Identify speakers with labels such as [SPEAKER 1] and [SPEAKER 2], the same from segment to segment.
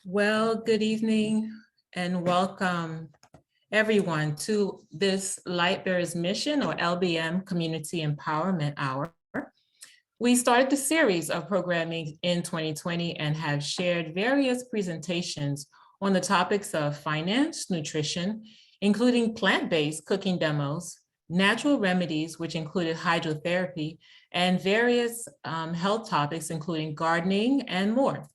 [SPEAKER 1] Well, good evening and welcome everyone to this Light Bearers Mission or LBM Community Empowerment Hour. We started the series of programming in 2020 and have shared various presentations on the topics of finance, nutrition, including plant-based cooking demos, natural remedies, which included hydrotherapy, and various health topics, including gardening and more.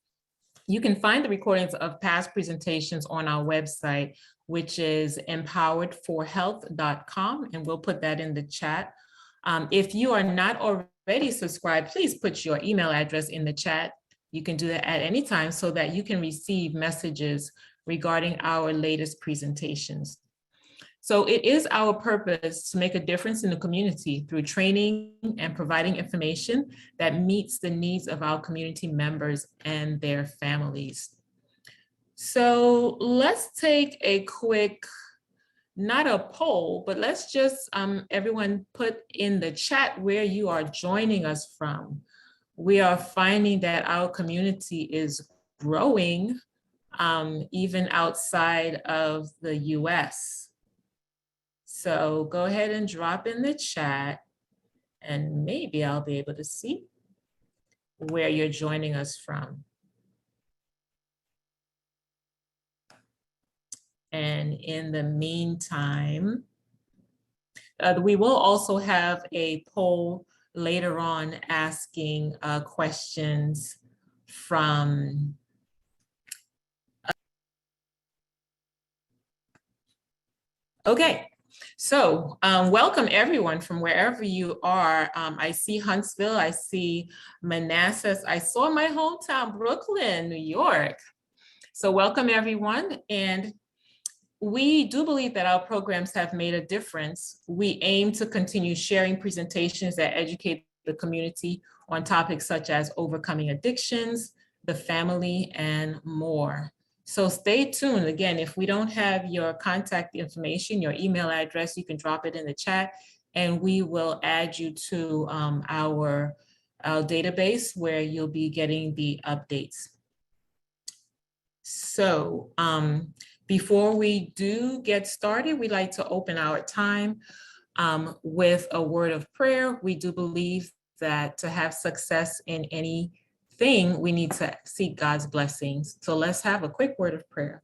[SPEAKER 1] You can find the recordings of past presentations on our website, which is empoweredforhealth.com, and we'll put that in the chat. If you are not already subscribed, please put your email address in the chat. You can do that at any time so that you can receive messages regarding our latest presentations. So it is our purpose to make a difference in the community through training and providing information that meets the needs of our community members and their families. So let's take a quick, not a poll, but let's just everyone put in the chat where you are joining us from. We are finding that our community is growing even outside of the US. So go ahead and drop in the chat and maybe I'll be able to see where you're joining us from. And in the meantime, we will also have a poll later on asking questions from okay. So welcome everyone from wherever you are. I see Huntsville, I see Manassas, I saw my hometown, Brooklyn, New York. So welcome everyone. And we do believe that our programs have made a difference. We aim to continue sharing presentations that educate the community on topics such as overcoming addictions, the family, and more. So stay tuned. Again, if we don't have your contact information, your email address, you can drop it in the chat and we will add you to our database where you'll be getting the updates. So before we do get started, we'd like to open our time with a word of prayer. We do believe that to have success in anything, we need to seek God's blessings. So let's have a quick word of prayer.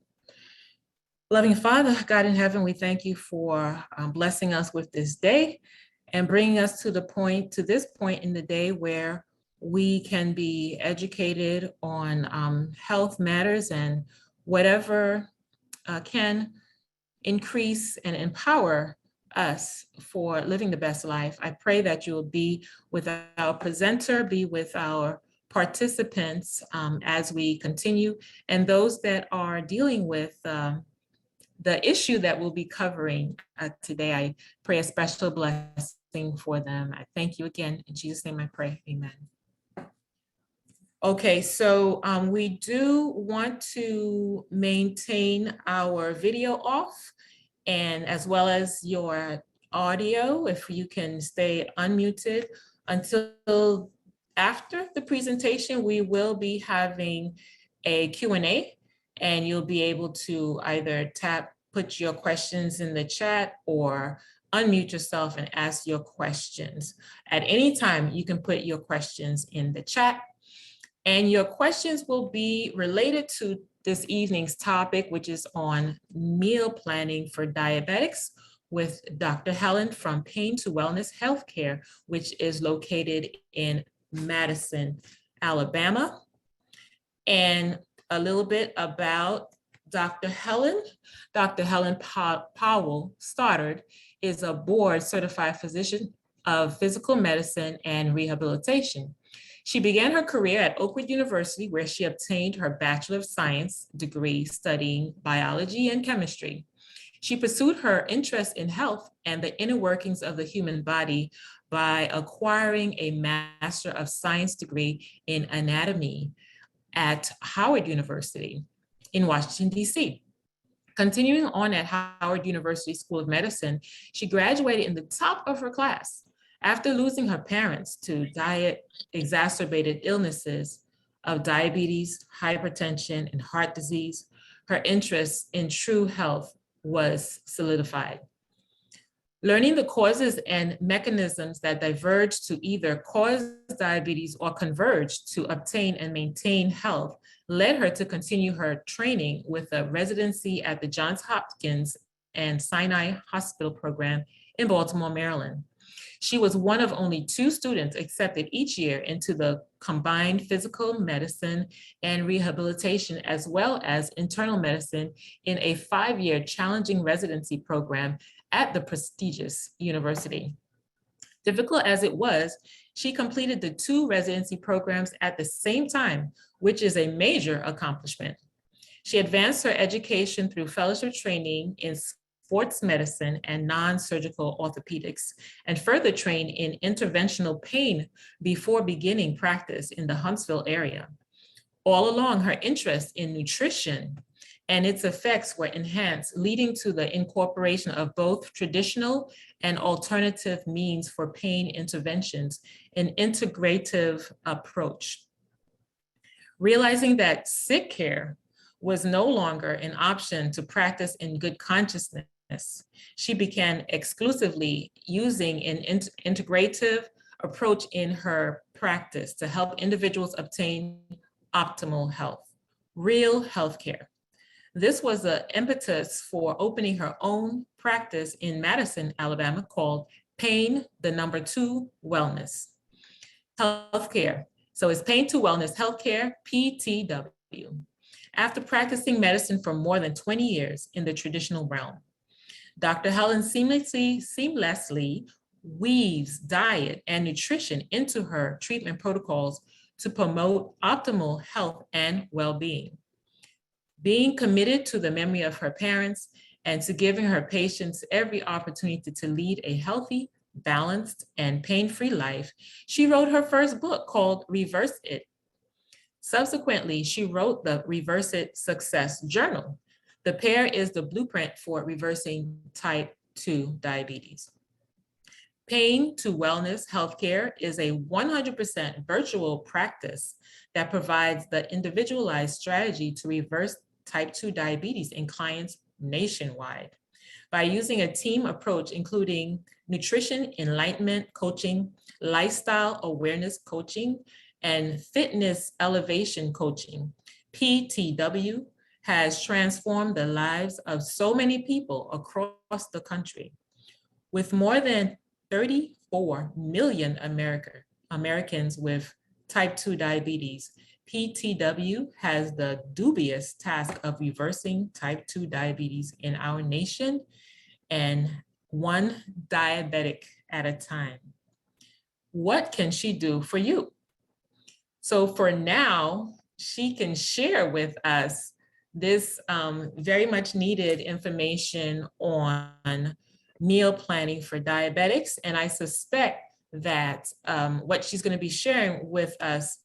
[SPEAKER 1] Loving Father, God in heaven, we thank you for blessing us with this day and bringing us to this point in the day where we can be educated on health matters and whatever can increase and empower us for living the best life. I pray that you will be with our presenter, be with our participants as we continue, and those that are dealing with the issue that we'll be covering today. I pray a special blessing for them. I thank you again. In Jesus' name I pray, amen. Okay, so we do want to maintain our video off and as well as your audio, if you can stay unmuted until after the presentation. We will be having a Q&A and you'll be able to either put your questions in the chat or unmute yourself and ask your questions. At any time, you can put your questions in the chat. And your questions will be related to this evening's topic, which is on meal planning for diabetics with Dr. Helen from Pain to Wellness Healthcare, which is located in Madison, Alabama. And a little bit about Dr. Helen. Dr. Helen Powell-Stoddard is a board certified physician of physical medicine and rehabilitation. She began her career at Oakwood University, where she obtained her Bachelor of Science degree studying biology and chemistry. She pursued her interest in health and the inner workings of the human body by acquiring a Master of Science degree in anatomy at Howard University in Washington, D.C. Continuing on at Howard University School of Medicine, she graduated in the top of her class. After losing her parents to diet-exacerbated illnesses, of diabetes, hypertension, and heart disease, her interest in true health was solidified. Learning the causes and mechanisms that diverge to either cause diabetes or converge to obtain and maintain health led her to continue her training with a residency at the Johns Hopkins and Sinai Hospital program in Baltimore, Maryland. She was one of only 2 students accepted each year into the combined physical medicine and rehabilitation, as well as internal medicine, in a 5-year challenging residency program at the prestigious university. Difficult as it was, she completed the 2 residency programs at the same time, which is a major accomplishment. She advanced her education through fellowship training in sports medicine and non-surgical orthopedics, and further trained in interventional pain before beginning practice in the Huntsville area. All along, her interest in nutrition and its effects were enhanced, leading to the incorporation of both traditional and alternative means for pain interventions, an integrative approach. Realizing that sick care was no longer an option to practice in good consciousness, she began exclusively using an integrative approach in her practice to help individuals obtain optimal health, real healthcare. This was the impetus for opening her own practice in Madison, Alabama, called Pain, the number 2 Wellness Healthcare. So it's Pain to Wellness Healthcare, PTW. After practicing medicine for more than 20 years in the traditional realm, Dr. Helen seamlessly weaves diet and nutrition into her treatment protocols to promote optimal health and well-being. Being committed to the memory of her parents and to giving her patients every opportunity to lead a healthy, balanced, and pain-free life, she wrote her first book called Reverse It. Subsequently, she wrote the Reverse It Success Journal. The pair is the blueprint for reversing type 2 diabetes. Pain to Wellness Healthcare is a 100% virtual practice that provides the individualized strategy to reverse type 2 diabetes in clients nationwide. By using a team approach, including nutrition enlightenment coaching, lifestyle awareness coaching, and fitness elevation coaching, PTW has transformed the lives of so many people across the country. With more than 34 million Americans with type 2 diabetes, PTW has the dubious task of reversing type 2 diabetes in our nation, and one diabetic at a time. What can she do for you? So for now, she can share with us this very much needed information on meal planning for diabetics. And I suspect that what she's going to be sharing with us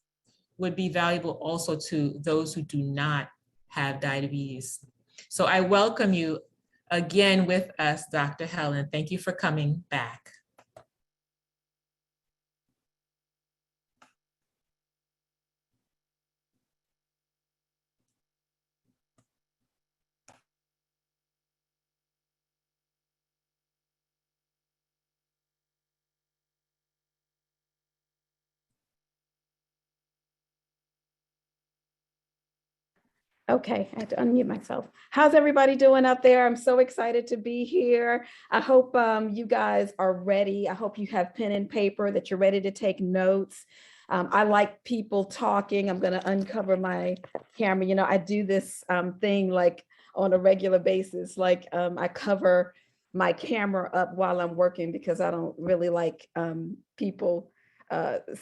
[SPEAKER 1] would be valuable also to those who do not have diabetes. So I welcome you again with us, Dr. Helen. Thank you for coming back.
[SPEAKER 2] Okay, I had to unmute myself. How's everybody doing out there? I'm so excited to be here. I hope you guys are ready. I hope you have pen and paper, that you're ready to take notes. I like people talking. I'm going to uncover my camera. You know, I do this thing like on a regular basis, like I cover my camera up while I'm working because I don't really like people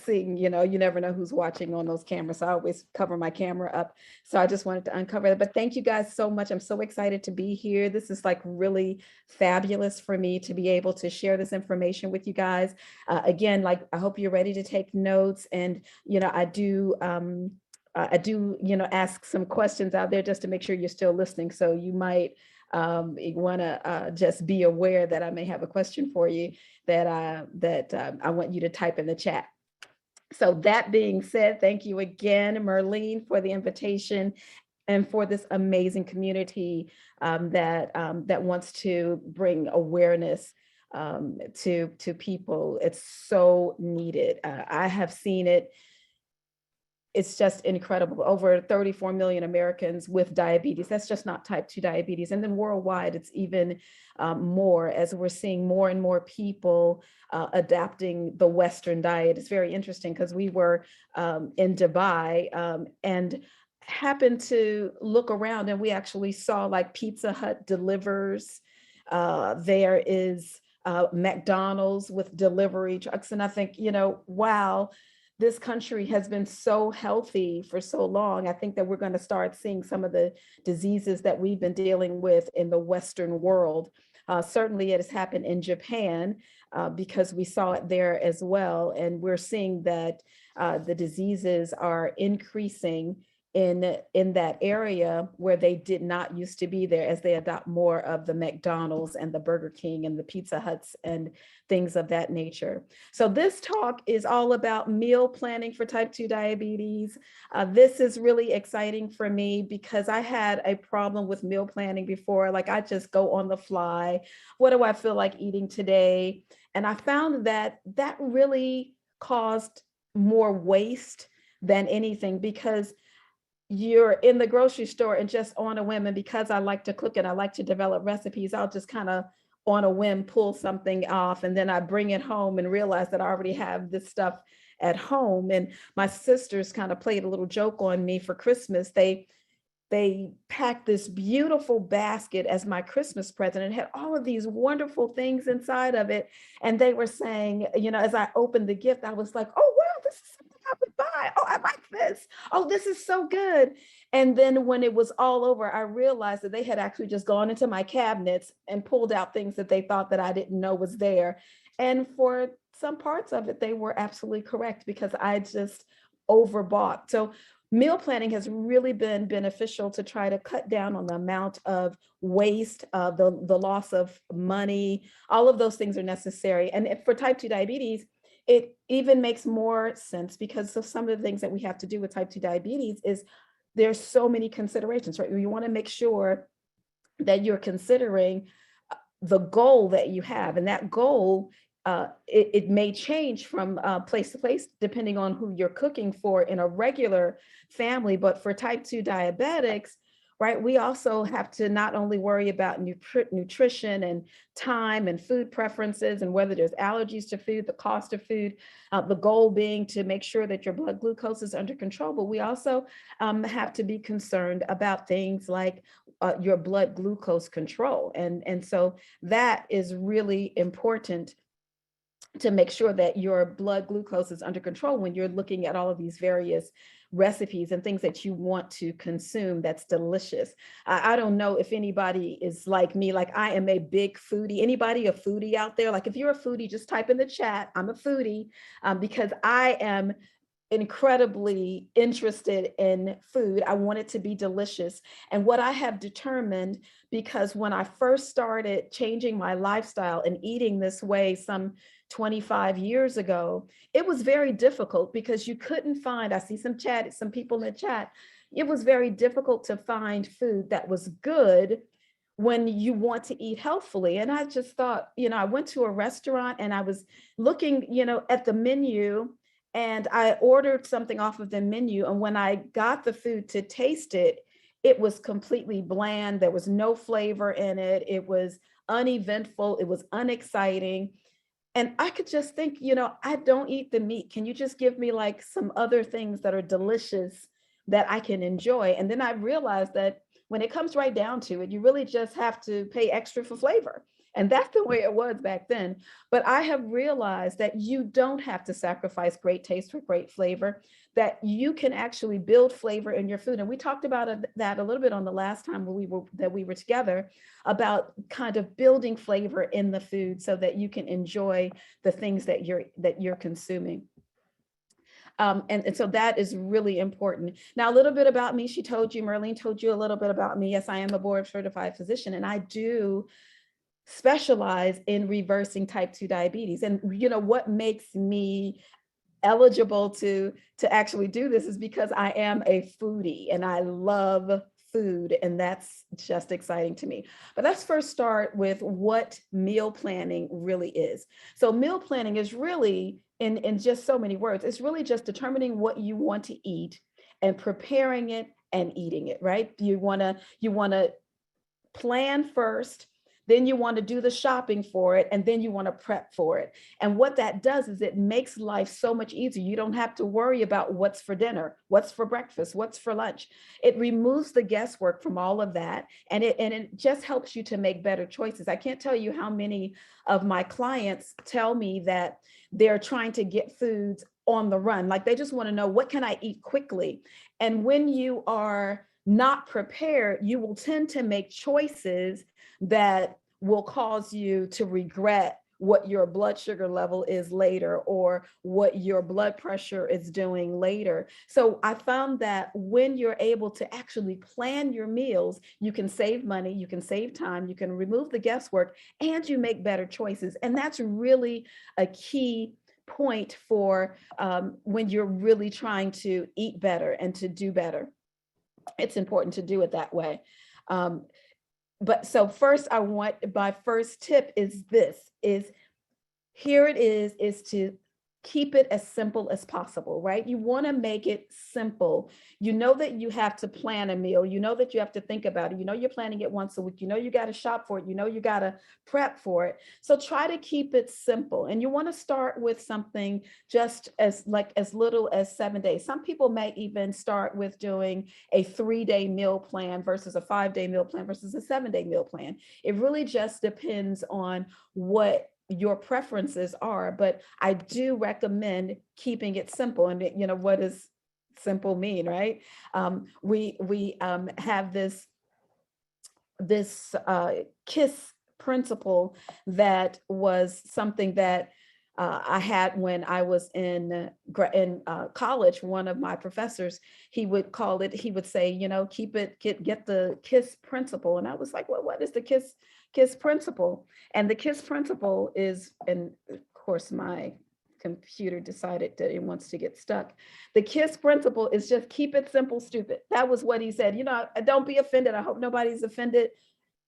[SPEAKER 2] seeing, you know, you never know who's watching on those cameras. So I always cover my camera up. So I just wanted to uncover that. But thank you guys so much. I'm so excited to be here. This is like really fabulous for me to be able to share this information with you guys. Again, like I hope you're ready to take notes. And, you know, I do, you know, ask some questions out there just to make sure you're still listening. So you might want to just be aware that I may have a question for you that I want you to type in the chat. So that being said, thank you again, Merlene, for the invitation and for this amazing community that wants to bring awareness to people. It's so needed. I have seen it. It's just incredible. Over 34 million Americans with diabetes. That's just not type 2 diabetes. And then worldwide, it's even more, as we're seeing more and more people adapting the Western diet. It's very interesting because we were in Dubai and happened to look around, and we actually saw like Pizza Hut delivers. There is McDonald's with delivery trucks. And I think, wow, this country has been so healthy for so long. I think that we're going to start seeing some of the diseases that we've been dealing with in the Western world. Certainly it has happened in Japan because we saw it there as well. And we're seeing that the diseases are increasing in that area where they did not used to be there, as they adopt more of the McDonald's and the Burger King and the Pizza Huts and things of that nature. So this talk is all about meal planning for type 2 diabetes. This is really exciting for me because I had a problem with meal planning before. Like, I just go on the fly. What do I feel like eating today? And I found that that really caused more waste than anything, because you're in the grocery store and just on a whim, and because I like to cook and I like to develop recipes, I'll just kind of on a whim pull something off, and then I bring it home and realize that I already have this stuff at home. And my sisters kind of played a little joke on me for Christmas. They packed this beautiful basket as my Christmas present and had all of these wonderful things inside of it. And they were saying, as I opened the gift, I was like, oh, wow, this is something I would buy. Oh, I like this. Oh, this is so good. And then when it was all over, I realized that they had actually just gone into my cabinets and pulled out things that they thought that I didn't know was there. And for some parts of it, they were absolutely correct, because I just overbought. So meal planning has really been beneficial to try to cut down on the amount of waste, the loss of money. All of those things are necessary. And for type 2 diabetes, it even makes more sense, because of some of the things that we have to do with type 2 diabetes is there's so many considerations, right? You want to make sure that you're considering the goal that you have, and that goal it may change from place to place depending on who you're cooking for in a regular family. But for type 2 diabetics, right, we also have to not only worry about nutrition and time and food preferences and whether there's allergies to food, the cost of food, the goal being to make sure that your blood glucose is under control. But we also have to be concerned about things like your blood glucose control. And so that is really important, to make sure that your blood glucose is under control when you're looking at all of these various recipes and things that you want to consume that's delicious. I don't know if anybody is like me. Like, I am a big foodie. Anybody a foodie out there? Like, if you're a foodie, just type in the chat, I'm a foodie, because I am incredibly interested in food. I want it to be delicious. And what I have determined, because when I first started changing my lifestyle and eating this way some 25 years ago, it was very difficult, because you couldn't find, I see some people in the chat, it was very difficult to find food that was good when you want to eat healthfully. And I just thought, I went to a restaurant and I was looking, at the menu, and I ordered something off of the menu. And when I got the food to taste it, it was completely bland. There was no flavor in it. It was uneventful. It was unexciting. And I could just think, I don't eat the meat. Can you just give me like some other things that are delicious that I can enjoy? And then I realized that when it comes right down to it, you really just have to pay extra for flavor. And that's the way it was back then. But I have realized that you don't have to sacrifice great taste for great flavor, that you can actually build flavor in your food. And we talked about that a little bit on the last time we were together, about kind of building flavor in the food so that you can enjoy the things that you're consuming. And so that is really important. Now, a little bit about me. Merlene told you a little bit about me. Yes, I am a board certified physician, and I do specialize in reversing type 2 diabetes. And what makes me eligible to actually do this is because I am a foodie and I love food, and that's just exciting to me. But let's first start with what meal planning really is. So meal planning is really, in just so many words, it's really just determining what you want to eat and preparing it and eating it, right? You want to plan first, then you want to do the shopping for it, and then you want to prep for it. And what that does is it makes life so much easier. You don't have to worry about what's for dinner, what's for breakfast, what's for lunch. It removes the guesswork from all of that, and it just helps you to make better choices. I can't tell you how many of my clients tell me that they're trying to get foods on the run. Like they just want to know, what can I eat quickly? And when you are not prepared, you will tend to make choices that will cause you to regret what your blood sugar level is later or what your blood pressure is doing later. So I found that when you're able to actually plan your meals, you can save money, you can save time, you can remove the guesswork, and you make better choices. And that's really a key point for when you're really trying to eat better and to do better. It's important to do it that way. But so first, my first tip is here it is to keep it as simple as possible, right? You want to make it simple. You know that you have to plan a meal. You know that you have to think about it. You know you're planning it once a week. You know you got to shop for it. You know you got to prep for it. So try to keep it simple. And you want to start with something just as little as 7 days. Some people may even start with doing a 3-day meal plan versus a 5-day meal plan versus a 7-day meal plan. It really just depends on what your preferences are, but I do recommend keeping it simple. And what does simple mean, right? We have this KISS principle that was something that I had when I was in college. One of my professors, he would say, get the KISS principle. And I was like, well, what is the KISS principle? And the KISS principle is, and of course my computer decided that it wants to get stuck. The KISS principle is just keep it simple, stupid. That was what he said. Don't be offended. I hope nobody's offended.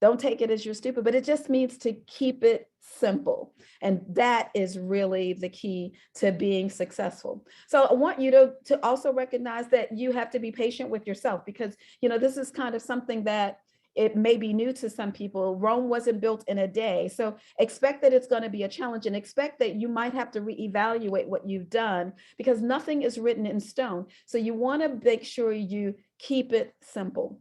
[SPEAKER 2] Don't take it as you're stupid, but it just means to keep it simple. And that is really the key to being successful. So I want you to also recognize that you have to be patient with yourself, because, this is kind of something that it may be new to some people. Rome wasn't built in a day. So expect that it's going to be a challenge, and expect that you might have to reevaluate what you've done, because nothing is written in stone. So you want to make sure you keep it simple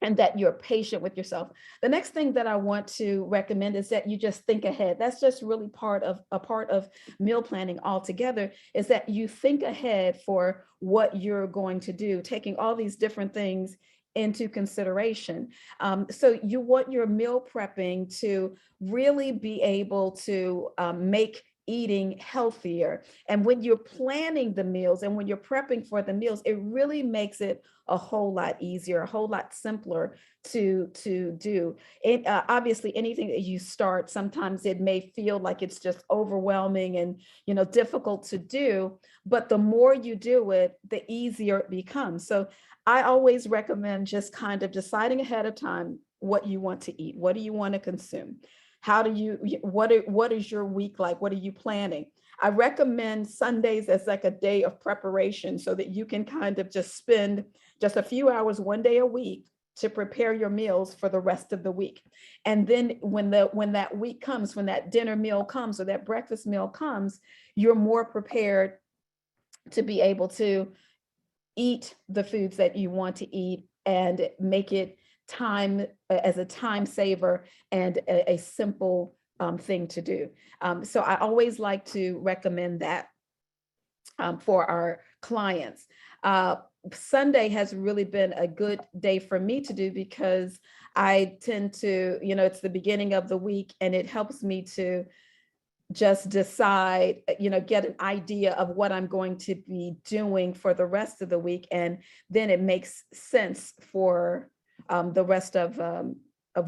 [SPEAKER 2] and that you're patient with yourself. The next thing that I want to recommend is that you just think ahead. That's just really a part of meal planning altogether, is that you think ahead for what you're going to do, taking all these different things into consideration. So you want your meal prepping to really be able to make eating healthier. And when you're planning the meals and when you're prepping for the meals, it really makes it a whole lot easier, a whole lot simpler to do. Obviously, anything that you start, sometimes it may feel like it's just overwhelming and difficult to do, but the more you do it, the easier it becomes. So I always recommend just kind of deciding ahead of time what you want to eat. What do you want to consume? What is your week like? What are you planning? I recommend Sundays as like a day of preparation, so that you can kind of just spend just a few hours one day a week to prepare your meals for the rest of the week. And then when that week comes, when that dinner meal comes or that breakfast meal comes, you're more prepared to be able to eat the foods that you want to eat and make it as a time saver and a simple thing to do. So I always like to recommend that for our clients. Sunday has really been a good day for me to do, because I tend to, it's the beginning of the week, and it helps me to just decide, get an idea of what I'm going to be doing for the rest of the week. And then it makes sense for the rest of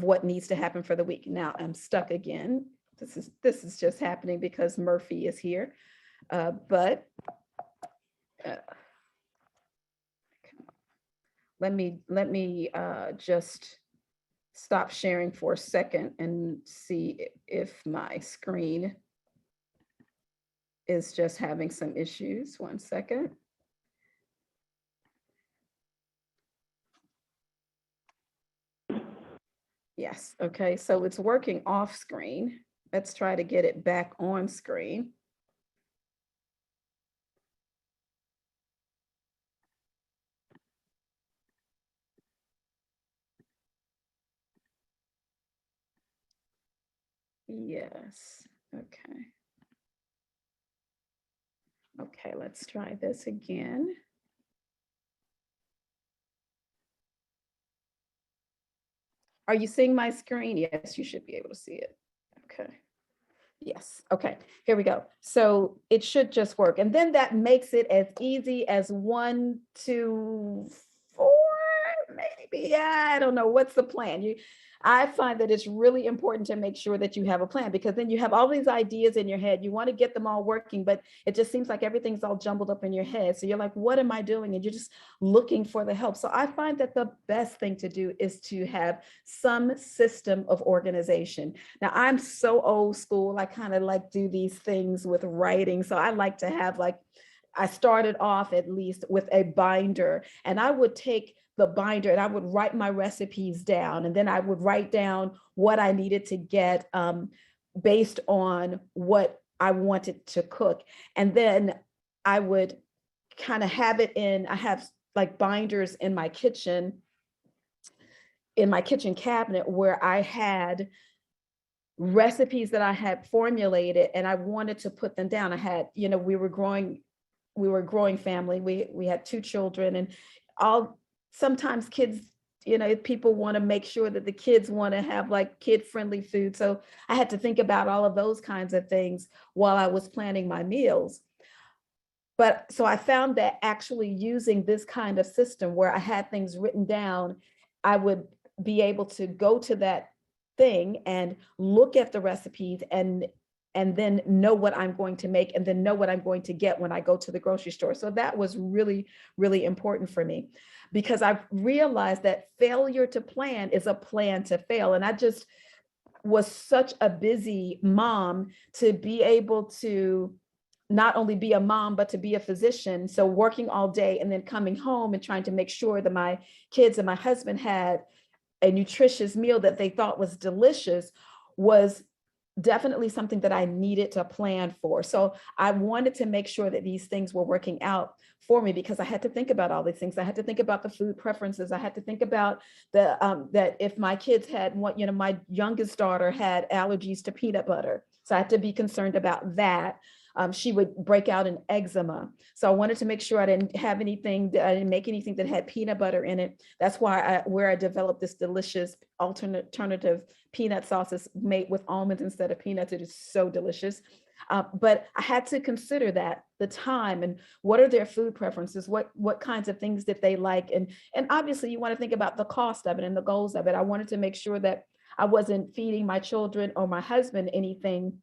[SPEAKER 2] what needs to happen for the week. Now I'm stuck again. This is just happening because Murphy is here. But Uh, let me just stop sharing for a second and see if my screen is just having some issues. 1 second. Yes, okay, so it's working off screen. Let's try to get it back on screen. Yes, okay. Okay, let's try this again. Are you seeing my screen? Yes, you should be able to see it. Okay. Yes. Okay. Here we go. So it should just work. And then that makes it as easy as 1, 2, 4, maybe. I don't know. What's the plan? I find that it's really important to make sure that you have a plan, because then you have all these ideas in your head. You want to get them all working, but it just seems like everything's all jumbled up in your head. So you're like, what am I doing? And you're just looking for the help. So I find that the best thing to do is to have some system of organization. Now, I'm so old school. I kind of like do these things with writing. So I like to have, like, I started off at least with a binder, and I would take the binder and I would write my recipes down, and then I would write down what I needed to get based on what I wanted to cook. And then I would kind of have it in, I have like binders in my kitchen cabinet where I had recipes that I had formulated and I wanted to put them down. I had, we were growing family. We had 2 children, and sometimes kids, people want to make sure that the kids want to have like kid-friendly food. So I had to think about all of those kinds of things while I was planning my meals. But so I found that actually using this kind of system where I had things written down, I would be able to go to that thing and look at the recipes and then know what I'm going to make, and then know what I'm going to get when I go to the grocery store. So that was really, really important for me, because I've realized that failure to plan is a plan to fail. And I just was such a busy mom to be able to not only be a mom, but to be a physician. So working all day and then coming home and trying to make sure that my kids and my husband had a nutritious meal that they thought was delicious was definitely something that I needed to plan for. So I wanted to make sure that these things were working out for me, because I had to think about all these things. I had to think about the food preferences. I had to think about that if my kids had my youngest daughter had allergies to peanut butter. So I had to be concerned about that. She would break out in eczema. So I wanted to make sure I didn't make anything that had peanut butter in it. That's why I developed this delicious alternative peanut sauces made with almonds instead of peanuts. It is so delicious. But I had to consider that, the time, and what are their food preferences, what kinds of things that they like. And obviously you want to think about the cost of it and the goals of it. I wanted to make sure that I wasn't feeding my children or my husband anything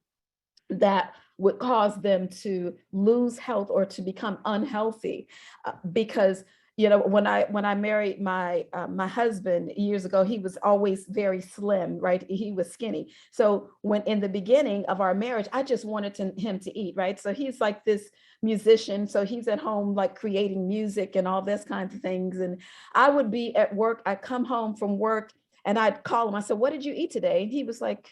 [SPEAKER 2] that would cause them to lose health or to become unhealthy, because when I married my husband years ago, he was always very slim, right? He was skinny. So when in the beginning of our marriage, I just wanted him to eat, right? So he's like this musician, so he's at home like creating music and all this kinds of things. And I would be at work. I'd come home from work and I'd call him. I said, "What did you eat today?" And he was like,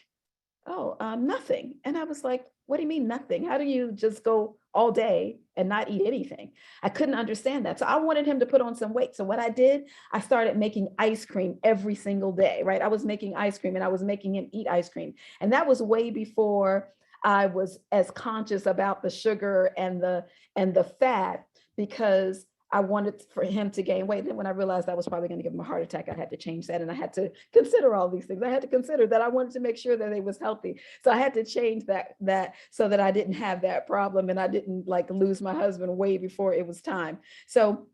[SPEAKER 2] "Oh, nothing." And I was like, "What do you mean nothing? How do you just go all day and not eat anything?" I couldn't understand that. So I wanted him to put on some weight. So what I did, I started making ice cream every single day, right? I was making ice cream and I was making him eat ice cream. And that was way before I was as conscious about the sugar and the fat, because I wanted for him to gain weight. Then when I realized I was probably going to give him a heart attack, I had to change that. And I had to consider all these things. I had to consider that I wanted to make sure that he was healthy. So I had to change that so that I didn't have that problem and I didn't like lose my husband way before it was time. So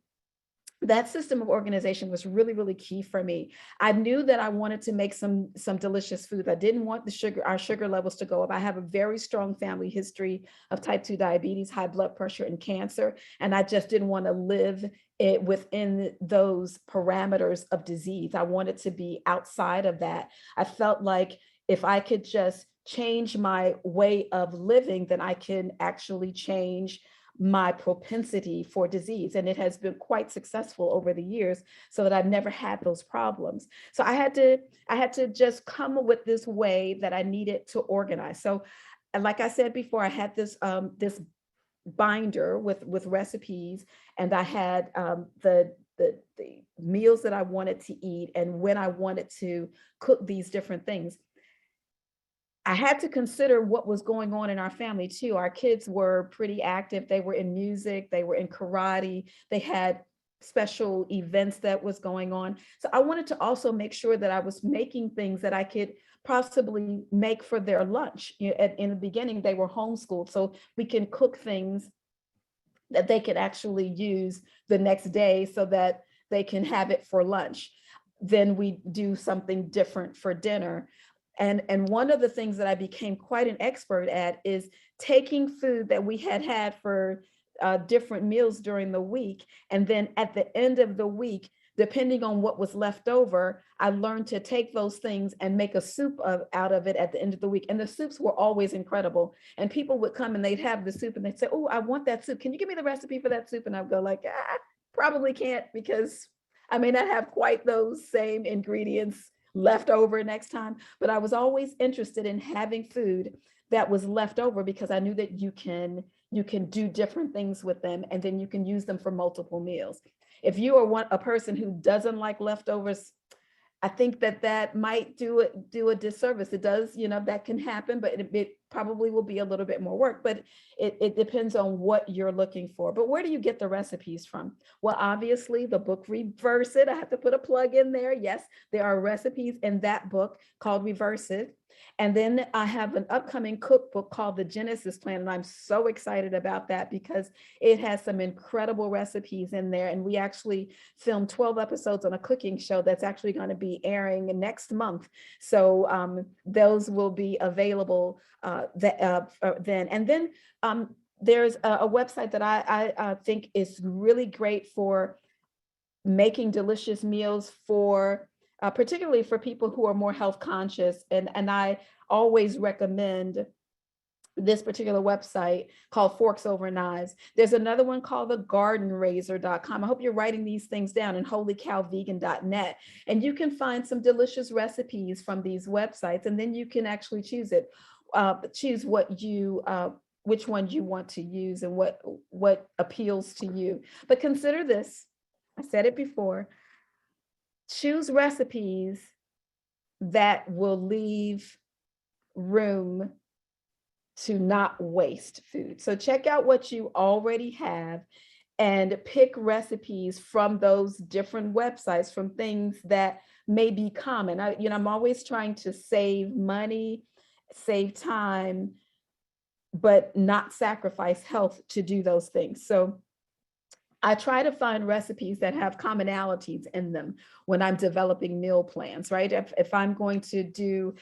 [SPEAKER 2] that system of organization was really, really key for me. I knew that I wanted to make some delicious food. I didn't want our sugar levels to go up. I have a very strong family history of type 2 diabetes, high blood pressure, and cancer. And I just didn't want to live it within those parameters of disease. I wanted to be outside of that. I felt like if I could just change my way of living, then I can actually change my propensity for disease. And it has been quite successful over the years, so that I've never had those problems. So I had to just come up with this way that I needed to organize. So like I said before, I had this binder with recipes, and I had the meals that I wanted to eat and when I wanted to cook these different things. I had to consider what was going on in our family too. Our kids were pretty active. They were in music, they were in karate, they had special events that was going on. So I wanted to also make sure that I was making things that I could possibly make for their lunch. In the beginning, they were homeschooled, so we can cook things that they could actually use the next day so that they can have it for lunch. Then we do something different for dinner. And one of the things that I became quite an expert at is taking food that we had for different meals during the week. And then at the end of the week, depending on what was left over, I learned to take those things and make a soup out of it at the end of the week. And the soups were always incredible. And people would come and they'd have the soup and they'd say, "Oh, I want that soup. Can you give me the recipe for that soup?" And I'd go like, probably can't, because I may not have quite those same ingredients left over next time. But I was always interested in having food that was left over, because I knew that you can do different things with them, and then you can use them for multiple meals. If you are a person who doesn't like leftovers, I think that might do a disservice. It does, that can happen, but it probably will be a little bit more work, but it depends on what you're looking for. But where do you get the recipes from? Well, obviously the book Reverse It. I have to put a plug in there. Yes, there are recipes in that book called Reverse It. And then I have an upcoming cookbook called The Genesis Plan. And I'm so excited about that because it has some incredible recipes in there. And we actually filmed 12 episodes on a cooking show that's actually going to be airing next month. So those will be available then. And then there's a website that I think is really great for making delicious meals for particularly for people who are more health conscious. And I always recommend this particular website called Forks Over Knives. There's another one called thegardenraiser.com. I hope you're writing these things down, and holycowvegan.net. And you can find some delicious recipes from these websites, and then you can actually choose which one you want to use and what appeals to you. But consider this, I said it before, choose recipes that will leave room to not waste food. So check out what you already have and pick recipes from those different websites, from things that may be common. I'm always trying to save money, save time, but not sacrifice health to do those things. So I try to find recipes that have commonalities in them when I'm developing meal plans, right? If I'm going to do,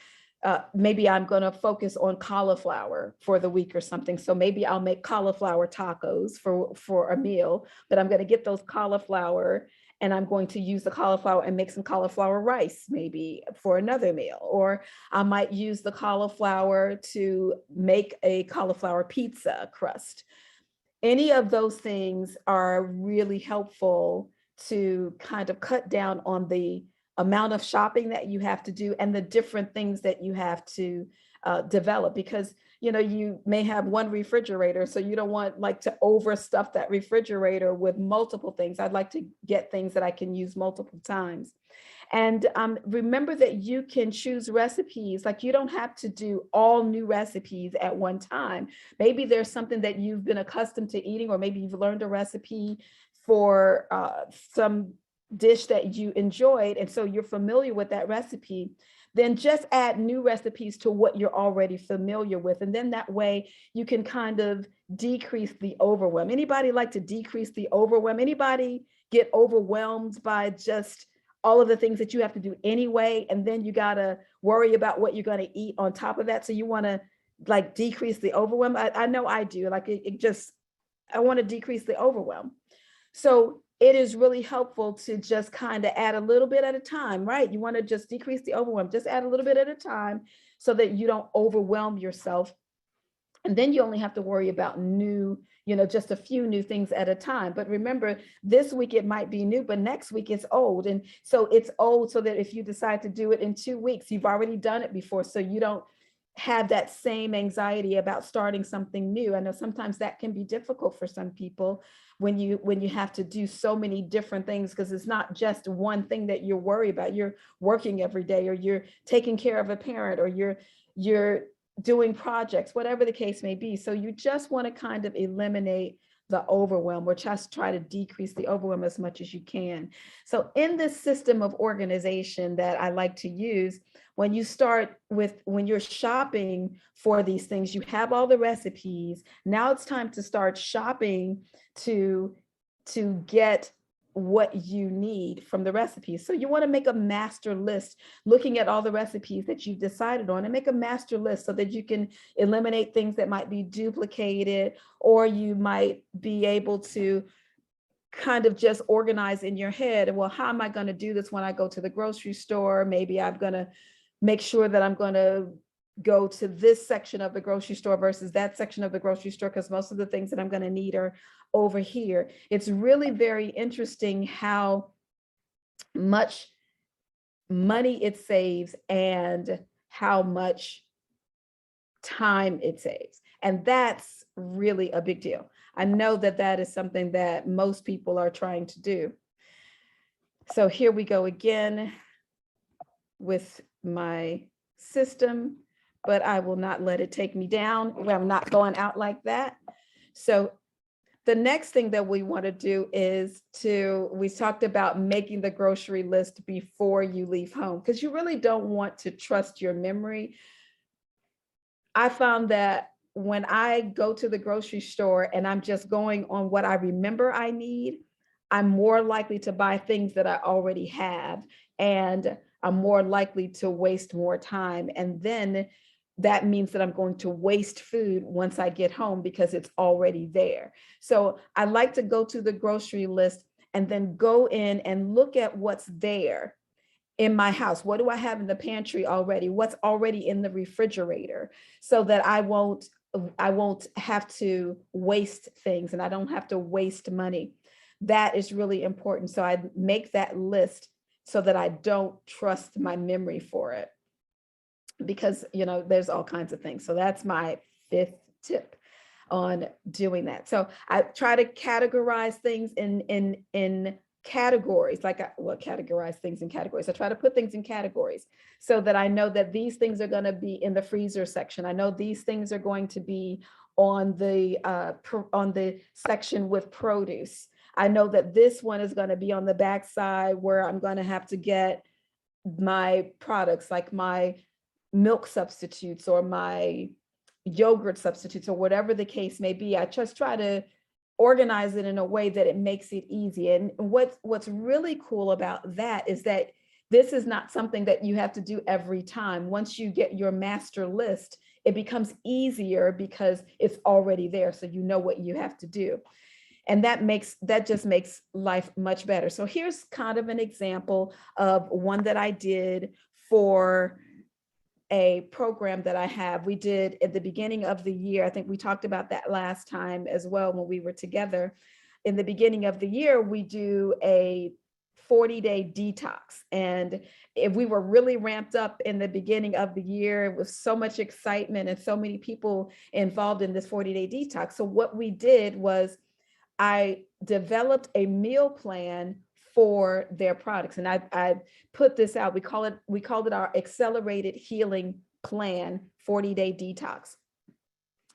[SPEAKER 2] maybe I'm going to focus on cauliflower for the week or something. So maybe I'll make cauliflower tacos for a meal, but I'm going to get those cauliflower and I'm going to use the cauliflower and make some cauliflower rice maybe for another meal. Or I might use the cauliflower to make a cauliflower pizza crust. Any of those things are really helpful to kind of cut down on the amount of shopping that you have to do and the different things that you have to develop, because you may have one refrigerator, so you don't want to overstuff that refrigerator with multiple things. I'd like to get things that I can use multiple times. And remember that you can choose recipes. You don't have to do all new recipes at one time. Maybe there's something that you've been accustomed to eating, or maybe you've learned a recipe for some dish that you enjoyed, and so you're familiar with that recipe. Then just add new recipes to what you're already familiar with. And then that way you can kind of decrease the overwhelm. Anybody like to decrease the overwhelm? Anybody get overwhelmed by just all of the things that you have to do anyway. And then you got to worry about what you're going to eat on top of that. So you want to like decrease the overwhelm. I know I do. Like I want to decrease the overwhelm. So it is really helpful to just kind of add a little bit at a time, right? You want to just decrease the overwhelm, just add a little bit at a time so that you don't overwhelm yourself. And then you only have to worry about new, just a few new things at a time. But remember, this week it might be new, but next week it's old. And so it's old so that if you decide to do it in 2 weeks, you've already done it before. So you don't have that same anxiety about starting something new. I know sometimes that can be difficult for some people when you have to do so many different things, because it's not just one thing that you're worried about. You're working every day, or you're taking care of a parent, or you're doing projects, whatever the case may be. So you just want to kind of eliminate the overwhelm, or just try to decrease the overwhelm as much as you can. So in this system of organization that I like to use, when you're shopping for these things, you have all the recipes. Now it's time to start shopping to get what you need from the recipes. So you want to make a master list, looking at all the recipes that you've decided on, and make a master list so that you can eliminate things that might be duplicated, or you might be able to kind of just organize in your head. Well, how am I going to do this when I go to the grocery store? Maybe I'm going to make sure that I'm going to go to this section of the grocery store versus that section of the grocery store, because most of the things that I'm going to need are over here. It's really very interesting how much money it saves and how much time it saves. And that's really a big deal. I know that is something that most people are trying to do. So here we go again with my system, but I will not let it take me down. I'm not going out like that. So the next thing that we want to do is we talked about making the grocery list before you leave home, because you really don't want to trust your memory. I found that when I go to the grocery store and I'm just going on what I remember I need, I'm more likely to buy things that I already have, and I'm more likely to waste more time. And then that means that I'm going to waste food once I get home because it's already there. So I like to go to the grocery list and then go in and look at what's there in my house. What do I have in the pantry already? What's already in the refrigerator, so that I won't have to waste things, and I don't have to waste money. That is really important. So I make that list so that I don't trust my memory for it, because there's all kinds of things. So that's my 5th tip on doing that. So I try to categorize things in categories, categorize things in categories. I try to put things in categories so that I know that these things are going to be in the freezer section. I know these things are going to be on the section with produce. I know that this one is going to be on the back side where I'm going to have to get my products, like my milk substitutes or my yogurt substitutes, or whatever the case may be. I just try to organize it in a way that it makes it easy. And what's really cool about that is that this is not something that you have to do every time. Once you get your master list, it becomes easier because it's already there. So you know what you have to do. And that just makes life much better. So here's kind of an example of one that I did for a program that I have. We did at the beginning of the year. I think we talked about that last time as well when we were together. In the beginning of the year, we do a 40-day detox. And if we were really ramped up in the beginning of the year with so much excitement and so many people involved in this 40-day detox. So what we did was I developed a meal plan for their products. And I put this out. We called it our Accelerated Healing Plan 40-Day Detox.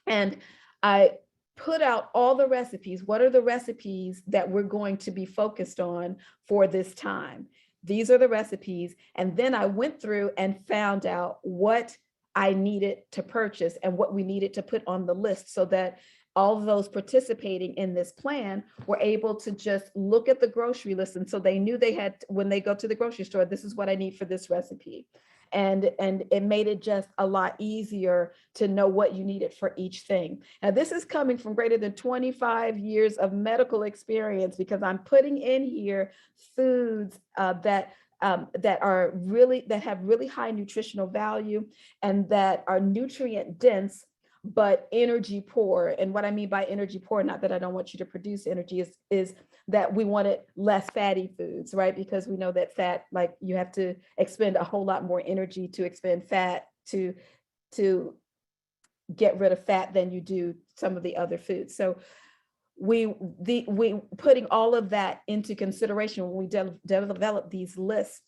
[SPEAKER 2] And I put out all the recipes. What are the recipes that we're going to be focused on for this time? These are the recipes. And then I went through and found out what I needed to purchase and what we needed to put on the list, so that all of those participating in this plan were able to just look at the grocery list. And so they knew they had, when they go to the grocery store, this is what I need for this recipe. And it made it just a lot easier to know what you needed for each thing. Now, this is coming from greater than 25 years of medical experience, because I'm putting in here foods that have really high nutritional value and that are nutrient dense, but energy poor. And what I mean by energy poor, not that I don't want you to produce energy, is that we wanted less fatty foods, right? Because we know that fat, like you have to expend a whole lot more energy to expend fat to get rid of fat than you do some of the other foods. So we putting all of that into consideration when we develop these lists.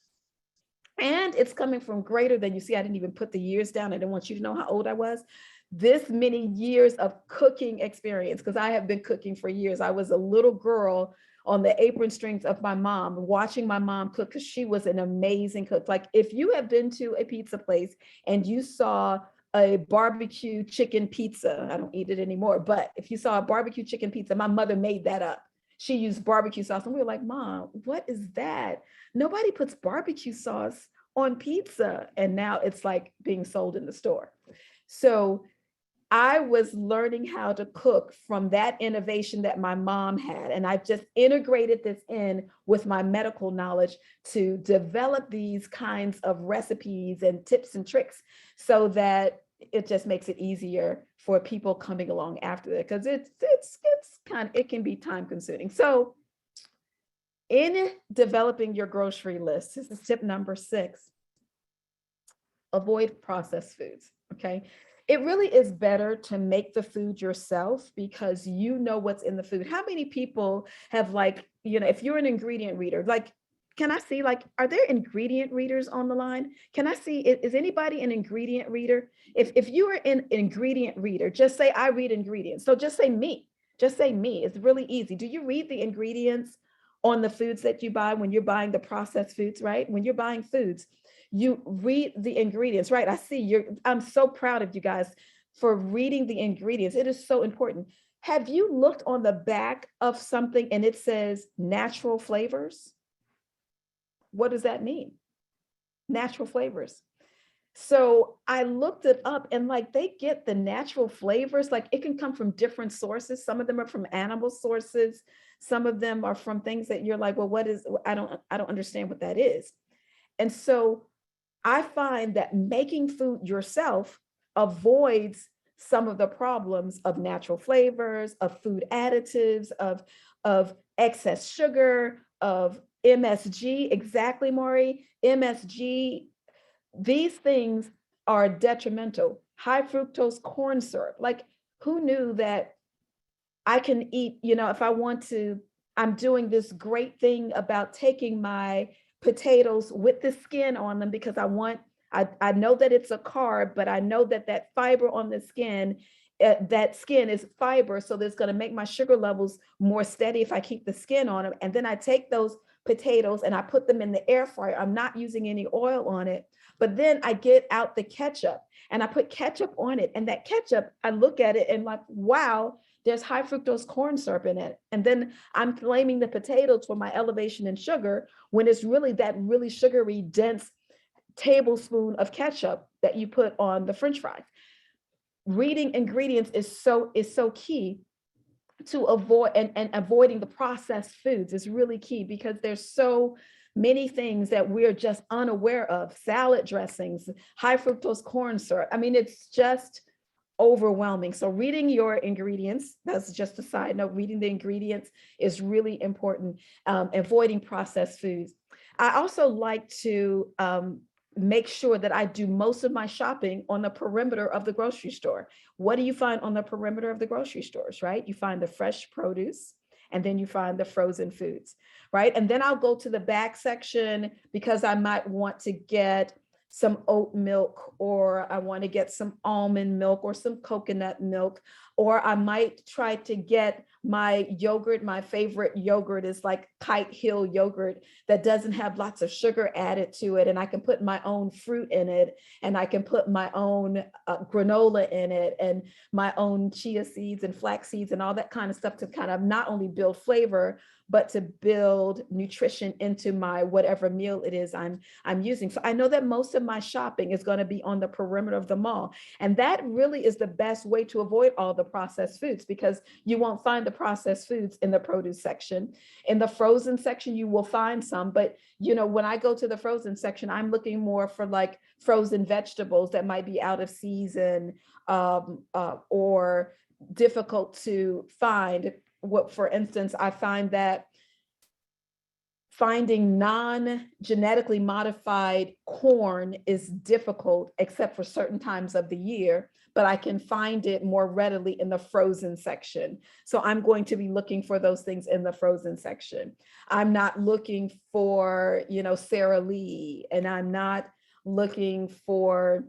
[SPEAKER 2] And it's coming from greater than, you see, I didn't even put the years down. I didn't want you to know how old I was. This many years of cooking experience, because I have been cooking for years. I was a little girl on the apron strings of my mom, watching my mom cook, because she was an amazing cook. Like, if you have been to a pizza place and you saw a barbecue chicken pizza, I don't eat it anymore, but if you saw a barbecue chicken pizza, my mother made that up. She used barbecue sauce, and we were like, Mom, what is that? Nobody puts barbecue sauce on pizza. And now it's like being sold in the store. So I was learning how to cook from that innovation that my mom had. And I've just integrated this in with my medical knowledge to develop these kinds of recipes and tips and tricks, so that it just makes it easier for people coming along after that, because it can be time consuming. So in developing your grocery list, this is tip number 6, avoid processed foods, okay? It really is better to make the food yourself, because you know what's in the food. How many people have, like, if you're an ingredient reader, like, can I see, like, are there ingredient readers on the line? Can I see, is anybody an ingredient reader? If you are an ingredient reader, just say, I read ingredients. So just say me, It's really easy. Do you read the ingredients on the foods that you buy when you're buying the processed foods, right? When you're buying foods, you read the ingredients, right? I'm so proud of you guys for reading the ingredients. It is so important. Have you looked on the back of something and it says natural flavors? What does that mean? Natural flavors. So I looked it up, and like, they get the natural flavors, like it can come from different sources. Some of them are from animal sources. Some of them are from things that you're like, well, I don't understand what that is. And so I find that making food yourself avoids some of the problems of natural flavors, of food additives, of excess sugar, of MSG. Exactly, Maury. MSG, these things are detrimental. High fructose corn syrup. Like, who knew that I can eat, if I want to, I'm doing this great thing about taking my potatoes with the skin on them, because I know that it's a carb, but I know that fiber on the skin, that skin is fiber. So that's going to make my sugar levels more steady if I keep the skin on them. And then I take those potatoes and I put them in the air fryer. I'm not using any oil on it, but then I get out the ketchup and I put ketchup on it. And that ketchup, I look at it and like, wow, there's high fructose corn syrup in it. And then I'm blaming the potatoes for my elevation in sugar, when it's really that really sugary, dense tablespoon of ketchup that you put on the French fries. Reading ingredients is so key to avoid, and avoiding the processed foods is really key, because there's so many things that we're just unaware of. Salad dressings, high fructose corn syrup. I mean, it's just overwhelming. So reading your ingredients, that's just a side note, reading the ingredients is really important. Avoiding processed foods. I also like to make sure that I do most of my shopping on the perimeter of the grocery store. What do you find on the perimeter of the grocery stores, right? You find the fresh produce, and then you find the frozen foods, right? And then I'll go to the back section, because I might want to get some oat milk, or I want to get some almond milk, or some coconut milk, or I might try to get my yogurt, my favorite yogurt is like Kite Hill yogurt that doesn't have lots of sugar added to it. And I can put my own fruit in it, and I can put my own granola in it, and my own chia seeds and flax seeds and all that kind of stuff to kind of not only build flavor, but to build nutrition into my whatever meal it is I'm using. So I know that most of my shopping is going to be on the perimeter of the mall. And that really is the best way to avoid all the processed foods, because you won't find the processed foods in the produce section. In the frozen section, you will find some, but you know, when I go to the frozen section, I'm looking more for like frozen vegetables that might be out of season, or difficult to find. What, for instance, I find that finding non-genetically modified corn is difficult, except for certain times of the year, but I can find it more readily in the frozen section. So I'm going to be looking for those things in the frozen section. I'm not looking for, you know, Sara Lee, and I'm not looking for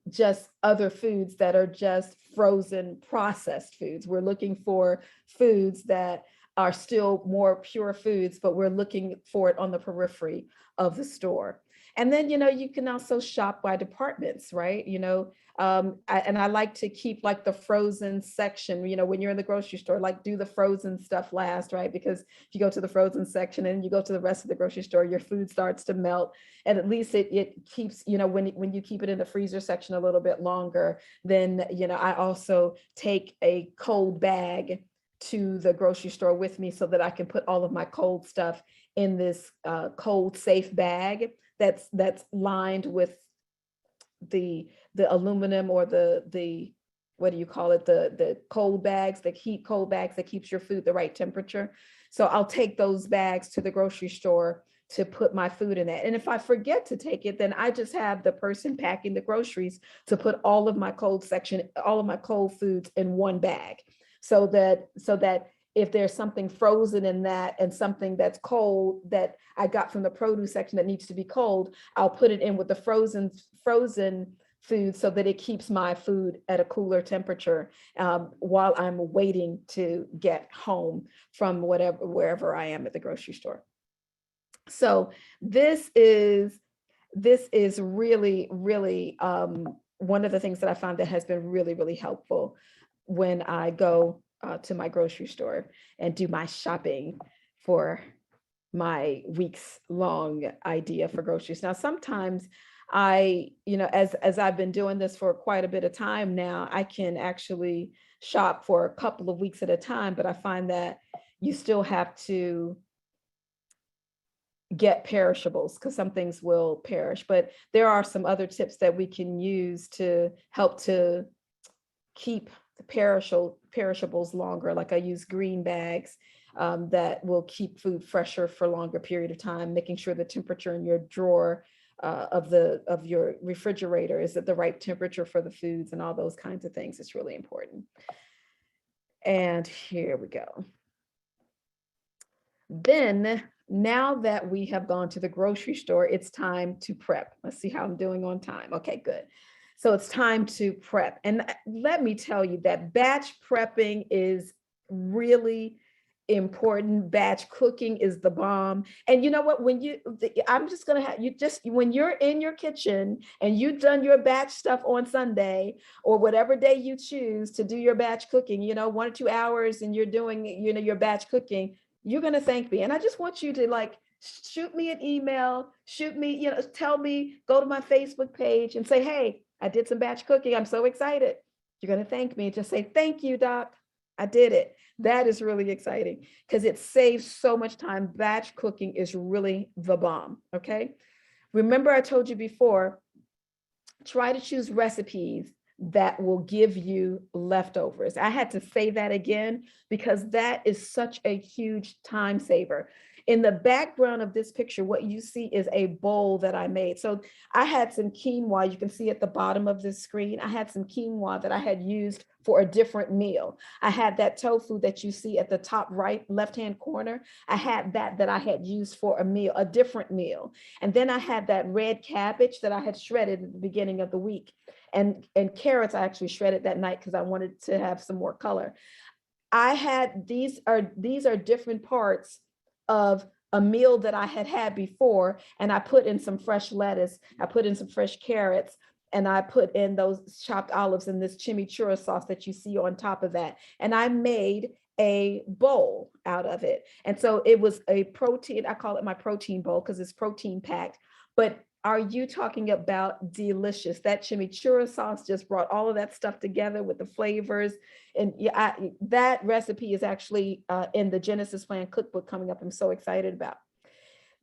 [SPEAKER 2] just other foods that are just frozen processed foods. We're looking for foods that are still more pure foods, but we're looking for it on the periphery of the store. And then, you know, you can also shop by departments, right? You know, I like to keep like the frozen section, you know, when you're in the grocery store, like do the frozen stuff last, right? Because if you go to the frozen section and you go to the rest of the grocery store, your food starts to melt. And at least it keeps, you know, when you keep it in the freezer section a little bit longer, then, you know, I also take a cold bag to the grocery store with me so that I can put all of my cold stuff in this cold safe bag that's lined with the aluminum, or the what do you call it, the cold bags, the heat cold bags that keeps your food the right temperature. So I'll take those bags to the grocery store to put my food in that. And if I forget to take it, then I just have the person packing the groceries to put all of my cold section, all of my cold foods in one bag, so that if there's something frozen in that and something that's cold that I got from the produce section that needs to be cold, I'll put it in with the frozen food so that it keeps my food at a cooler temperature while I'm waiting to get home from wherever I am at the grocery store. So this is really, really one of the things that I found that has been really, really helpful when I go to my grocery store and do my shopping for my weeks long idea for groceries. Now, sometimes you know, as I've been doing this for quite a bit of time now, I can actually shop for a couple of weeks at a time, but I find that you still have to get perishables because some things will perish. But there are some other tips that we can use to help to keep the perishables longer. Like I use green bags that will keep food fresher for a longer period of time, making sure the temperature in your drawer of your refrigerator is at the right temperature for the foods, and all those kinds of things. It's really important. And here we go. Then, now that we have gone to the grocery store, it's time to prep. Let's see how I'm doing on time. Okay, good. So it's time to prep. And let me tell you that batch prepping is really important. Batch cooking is the bomb. And you know what, I'm just going to have you just, when you're in your kitchen and you've done your batch stuff on Sunday or whatever day you choose to do your batch cooking, you know, 1 or 2 hours, and you're doing, you know, your batch cooking, you're going to thank me. And I just want you to like, shoot me an email, shoot me, you know, tell me, go to my Facebook page and say, hey, I did some batch cooking. I'm so excited. You're going to thank me. Just say, thank you, Doc. I did it. That is really exciting because it saves so much time. Batch cooking is really the bomb. Okay. Remember, I told you before, try to choose recipes that will give you leftovers. I had to say that again because that is such a huge time saver. In the background of this picture, what you see is a bowl that I made. So I had some quinoa. You can see at the bottom of this screen, I had some quinoa that I had used for a different meal. I had that tofu that you see at the top right, left-hand corner. I had that I had used for a meal, a different meal. And then I had that red cabbage that I had shredded at the beginning of the week. And carrots I actually shredded that night because I wanted to have some more color. I had, these are different parts of a meal that I had had before. And I put in some fresh lettuce, I put in some fresh carrots, and I put in those chopped olives and this chimichurri sauce that you see on top of that. And I made a bowl out of it. And so it was a protein, I call it my protein bowl because it's protein packed. But are you talking about delicious? That chimichurri sauce just brought all of that stuff together with the flavors. And yeah, that recipe is actually in the Genesis Plan cookbook coming up. I'm so excited about.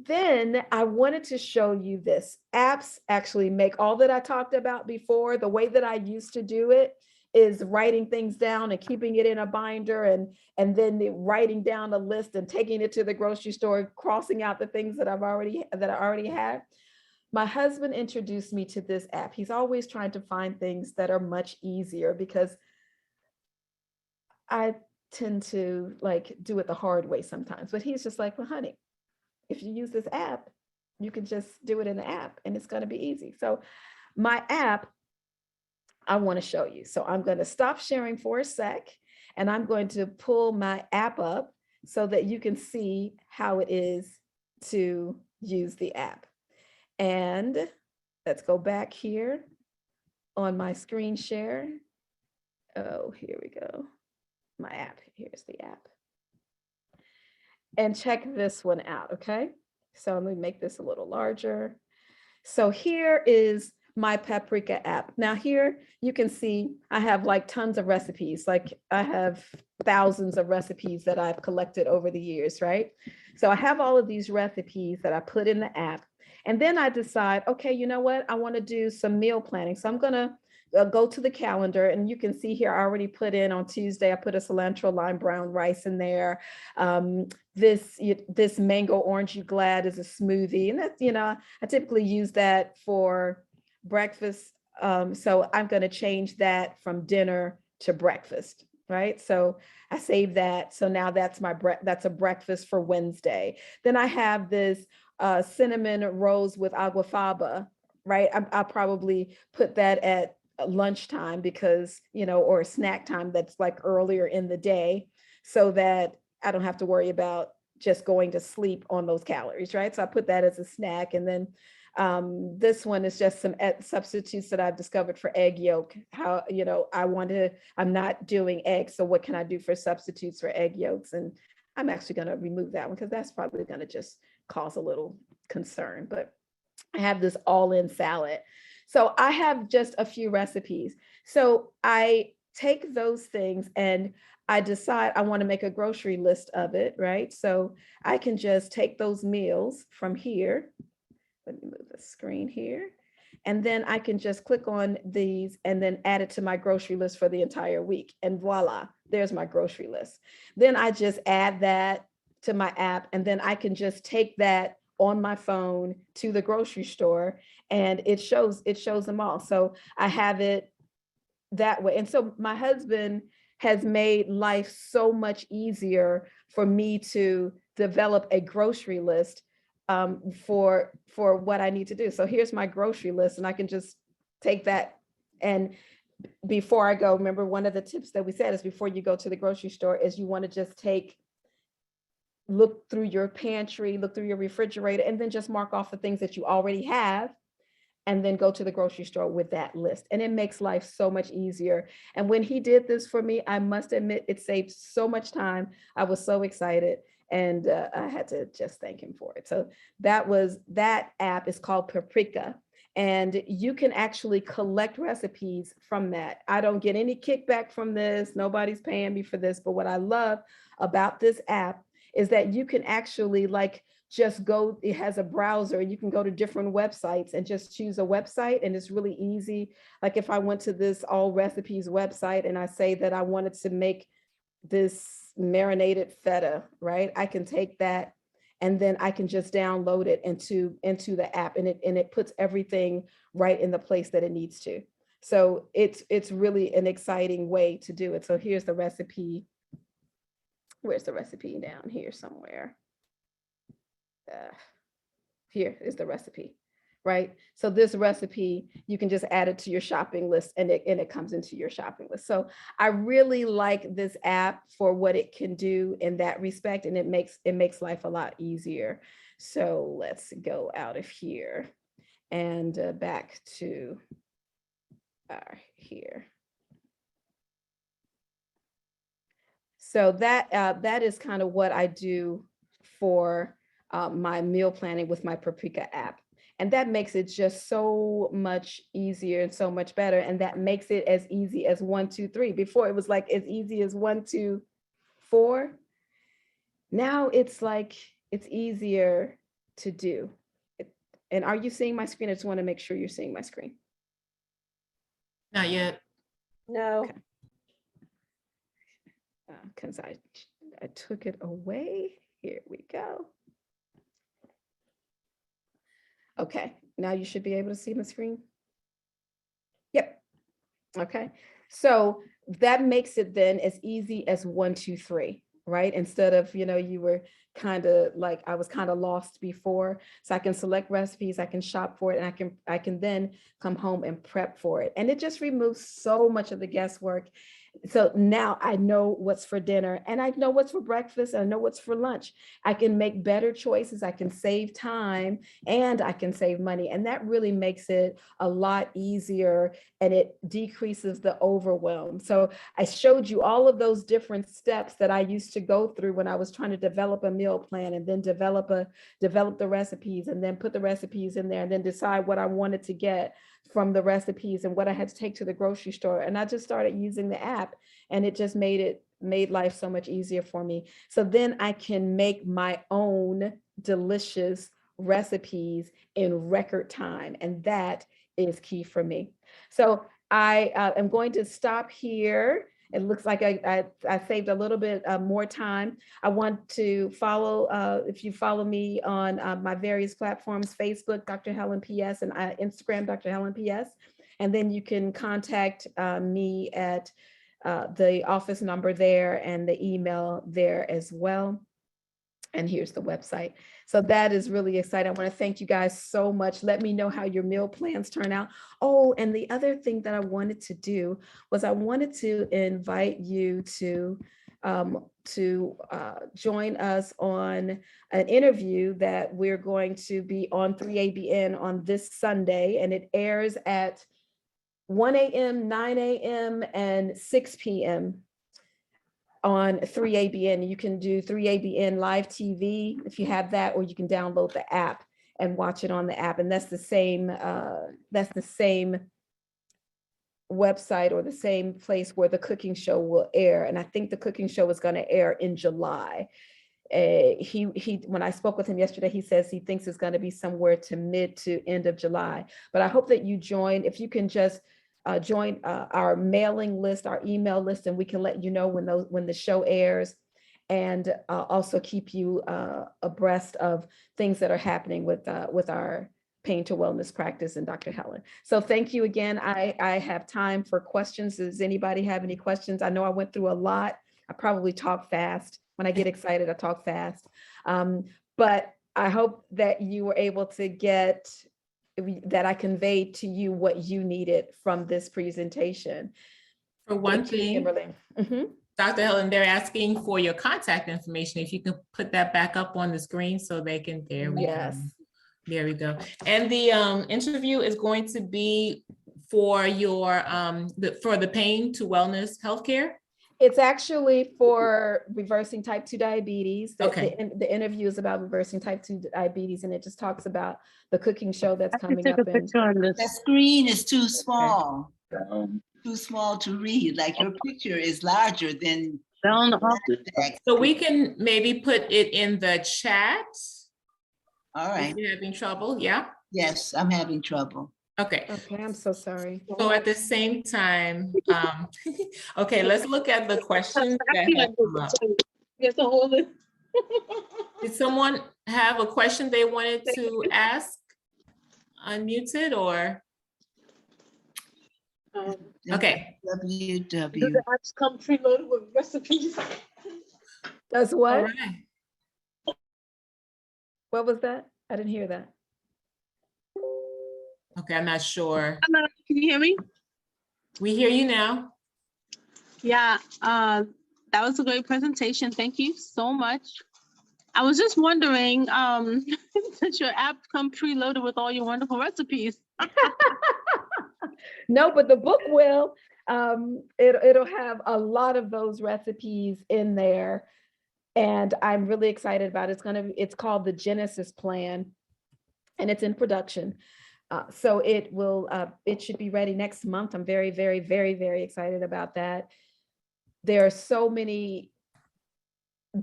[SPEAKER 2] Then I wanted to show you this. Apps actually make all that I talked about before. The way that I used to do it is writing things down and keeping it in a binder, and then writing down a list and taking it to the grocery store, crossing out the things that I already had. My husband introduced me to this app. He's always trying to find things that are much easier because I tend to like do it the hard way sometimes. But he's just like, well, honey, if you use this app, you can just do it in the app and it's going to be easy. So my app, I want to show you. So I'm going to stop sharing for a sec and I'm going to pull my app up so that you can see how it is to use the app. And let's go back here on my screen share. Oh, here we go. My app, here's the app. And check this one out, okay? So let me make this a little larger. So here is my paprika app. Now here you can see I have like tons of recipes. Like I have thousands of recipes that I've collected over the years, right? So I have all of these recipes that I put in the app. And then I decide, okay, you know what? I want to do some meal planning. So I'm going to go to the calendar, and you can see here I already put in on Tuesday, I put a cilantro lime brown rice in there. This mango orange you glad is a smoothie, and that's, I typically use that for breakfast. So I'm going to change that from dinner to breakfast, right? So I save that. So now that's that's a breakfast for Wednesday. Then I have this cinnamon rolls with aguafaba, right? I'll probably put that at lunchtime because, or snack time that's like earlier in the day, so that I don't have to worry about just going to sleep on those calories, right? So I put that as a snack. And then this one is just some substitutes that I've discovered for egg yolk. How, I'm not doing eggs, so what can I do for substitutes for egg yolks? And I'm actually going to remove that one because that's probably going to just cause a little concern. But I have this all-in salad. So I have just a few recipes. So I take those things and I decide I want to make a grocery list of it, right? So I can just take those meals from here. Let me move the screen here. And then I can just click on these and then add it to my grocery list for the entire week. And voila, there's my grocery list. Then I just add that to my app, and then I can just take that on my phone to the grocery store, and it shows them all. So I have it that way. And so my husband has made life so much easier for me to develop a grocery list for what I need to do. So here's my grocery list, and I can just take that. And before I go, remember, one of the tips that we said is before you go to the grocery store is you want to just look through your pantry, look through your refrigerator, and then just mark off the things that you already have, and then go to the grocery store with that list. And it makes life so much easier. And when he did this for me, I must admit, it saved so much time. I was so excited, and I had to just thank him for it. So that app is called Paprika. And you can actually collect recipes from that. I don't get any kickback from this. Nobody's paying me for this. But what I love about this app is that you can actually just go, it has a browser, you can go to different websites and just choose a website, and it's really easy. Like if I went to this All Recipes website and I say that I wanted to make this marinated feta, right? I can take that and then I can just download it into the app, and it puts everything right in the place that it needs to. So it's really an exciting way to do it. So here's the recipe. Where's the recipe? Down here somewhere. Here is the recipe. right? So this recipe, you can just add it to your shopping list and it comes into your shopping list. So I really like this app for what it can do in that respect, and it makes life a lot easier. So let's go out of here and back to here. So that is kind of what I do for my meal planning with my Paprika app. And that makes it just so much easier and so much better. And that makes it as easy as 1, 2, 3. Before it was like as easy as 1, 2, 4. Now it's like it's easier to do. And are you seeing my screen? I just want to make sure you're seeing my screen.
[SPEAKER 1] Not yet.
[SPEAKER 3] No.
[SPEAKER 2] Okay. Because I took it away. Here we go. Okay, now you should be able to see my screen. Yep. Okay, so that makes it then as easy as 1, 2, 3, right? Instead of, you were kind of like, I was kind of lost before. So I can select recipes, I can shop for it, and I can then come home and prep for it. And it just removes so much of the guesswork. So now I know what's for dinner, and I know what's for breakfast, and I know what's for lunch. I can make better choices. I can save time and I can save money. And that really makes it a lot easier, and it decreases the overwhelm. So I showed you all of those different steps that I used to go through when I was trying to develop a meal plan, and then develop the recipes, and then put the recipes in there, and then decide what I wanted to get from the recipes and what I had to take to the grocery store. And I just started using the app, and it just made life so much easier for me. So then I can make my own delicious recipes in record time. And that is key for me. So I am going to stop here. It looks like I saved a little bit more time. I want to follow, if you follow me on my various platforms, Facebook, Dr. Helen PS, and Instagram, Dr. Helen PS. And then you can contact me at the office number there and the email there as well. And here's the website. So that is really exciting. I want to thank you guys so much. Let me know how your meal plans turn out. Oh, and the other thing that I wanted to do was I wanted to invite you to join us on an interview that we're going to be on 3ABN on this Sunday, and it airs at 1 a.m., 9 a.m., and 6 p.m. on 3ABN. You can do 3ABN live TV if you have that, or you can download the app and watch it on the app. And that's the same website or the same place where the cooking show will air. And I think the cooking show is going to air in July. When I spoke with him yesterday, he says he thinks it's going to be somewhere to mid to end of July. But I hope that you join. If you can just join our mailing list, our email list, and we can let you know when the show airs, and also keep you abreast of things that are happening with our Pain to Wellness practice and Dr. Helen. So thank you again. I have time for questions. Does anybody have any questions? I know I went through a lot. I probably talk fast. When I get excited, I talk fast. But I hope that you were able to that I conveyed to you what you needed from this presentation.
[SPEAKER 1] For one thing, Dr. Helen, they're asking for your contact information. If you can put that back up on the screen so they can, there we go. There we go. And the interview is going to be for your, for the Pain to Wellness Healthcare?
[SPEAKER 2] It's actually for reversing type 2 diabetes.
[SPEAKER 1] Okay.
[SPEAKER 2] The interview is about reversing type 2 diabetes, and it just talks about the cooking show that's coming up.
[SPEAKER 4] The screen is too small. Okay. Too small to read. Like your picture is larger than.
[SPEAKER 1] So we can maybe put it in the chat.
[SPEAKER 4] All right.
[SPEAKER 1] If you're having trouble, yeah?
[SPEAKER 4] Yes, I'm having trouble.
[SPEAKER 1] Okay.
[SPEAKER 2] Okay, I'm so sorry.
[SPEAKER 1] So at the same time, okay, let's look at the questions that have come up. Did someone have a question they wanted to ask? Unmuted or? Okay.
[SPEAKER 4] WW.
[SPEAKER 3] Do the apps come preloaded with recipes?
[SPEAKER 2] Does what?
[SPEAKER 1] All right.
[SPEAKER 2] What was that? I didn't hear that.
[SPEAKER 1] Okay, I'm not sure.
[SPEAKER 5] Hello, can you hear me?
[SPEAKER 1] We hear you now.
[SPEAKER 5] Yeah, that was a great presentation. Thank you so much. I was just wondering, does your app come preloaded with all your wonderful recipes?
[SPEAKER 2] No, but the book will. It'll have a lot of those recipes in there. And I'm really excited about it. It's called the Genesis Plan, and it's in production. So it should be ready next month. I'm very, very, very, very excited about that. There are so many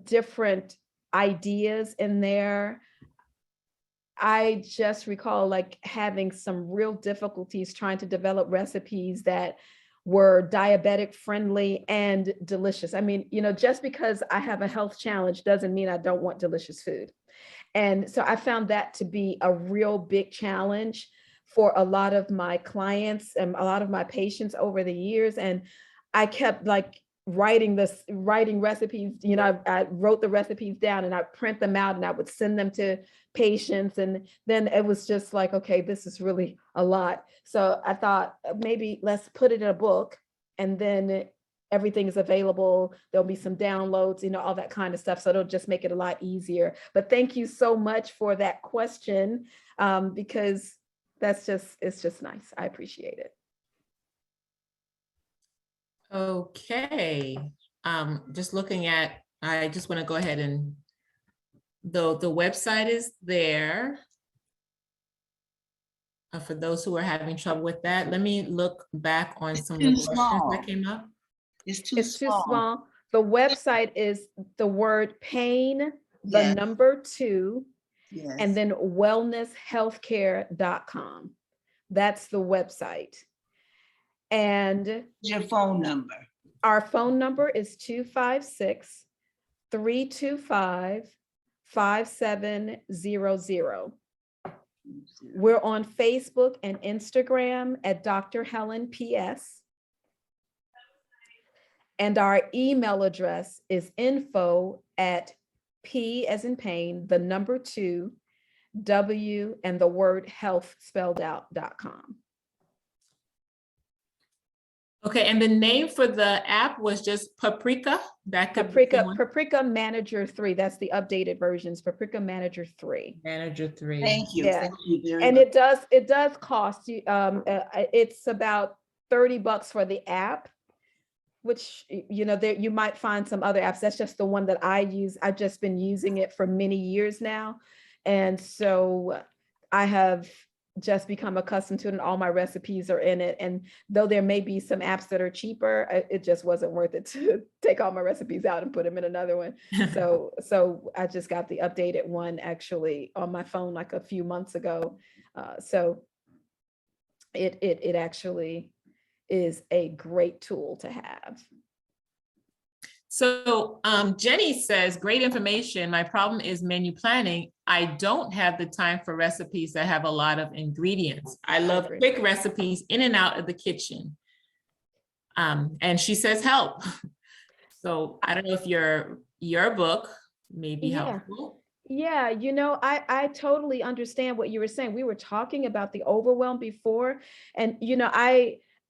[SPEAKER 2] different ideas in there. I just recall like having some real difficulties trying to develop recipes that were diabetic friendly and delicious. I mean, just because I have a health challenge doesn't mean I don't want delicious food. And so I found that to be a real big challenge for a lot of my clients and a lot of my patients over the years. And I kept like writing recipes, I wrote the recipes down and I print them out and I would send them to patients. And then it was just like, okay, this is really a lot. So I thought maybe let's put it in a book, and then everything is available. There'll be some downloads, all that kind of stuff. So it'll just make it a lot easier. But thank you so much for that question, because it's just nice. I appreciate it.
[SPEAKER 1] Okay. Just looking at, I just want to go ahead and the website is there. For those who are having trouble with that, let me look back on some of the questions that came up.
[SPEAKER 4] It's too
[SPEAKER 2] It's too
[SPEAKER 4] small.
[SPEAKER 2] small. The website is the word pain, the
[SPEAKER 4] Yes.
[SPEAKER 2] number 2,
[SPEAKER 4] Yes.
[SPEAKER 2] and then wellnesshealthcare.com. That's the website. And
[SPEAKER 4] Your phone number.
[SPEAKER 2] our phone number is 256-325-5700. We're on Facebook and Instagram at Dr. Helen PS. And our email address is info@P as in pain, the number 2, W and the word health spelled out.com.
[SPEAKER 1] Okay, and the name for the app was just Paprika? That could be someone-
[SPEAKER 2] Paprika Manager 3. That's the updated versions. Paprika Manager 3.
[SPEAKER 1] Manager 3.
[SPEAKER 4] Thank you.
[SPEAKER 2] Yeah.
[SPEAKER 4] Thank you very
[SPEAKER 2] And
[SPEAKER 4] much.
[SPEAKER 2] it does cost you. It's about $30 for the app, which there you might find some other apps. That's just the one that I use. I've just been using it for many years now, and so I have just become accustomed to it, and all my recipes are in it. And though there may be some apps that are cheaper, it just wasn't worth it to take all my recipes out and put them in another one. So I just got the updated one actually on my phone like a few months ago. So it actually is a great tool to have.
[SPEAKER 1] So Jenny says, great information. My problem is menu planning. I don't have the time for recipes that have a lot of ingredients. I love quick recipes in and out of the kitchen. And she says help. So I don't know if your book may be helpful.
[SPEAKER 2] Yeah, I totally understand what you were saying. We were talking about the overwhelm before, and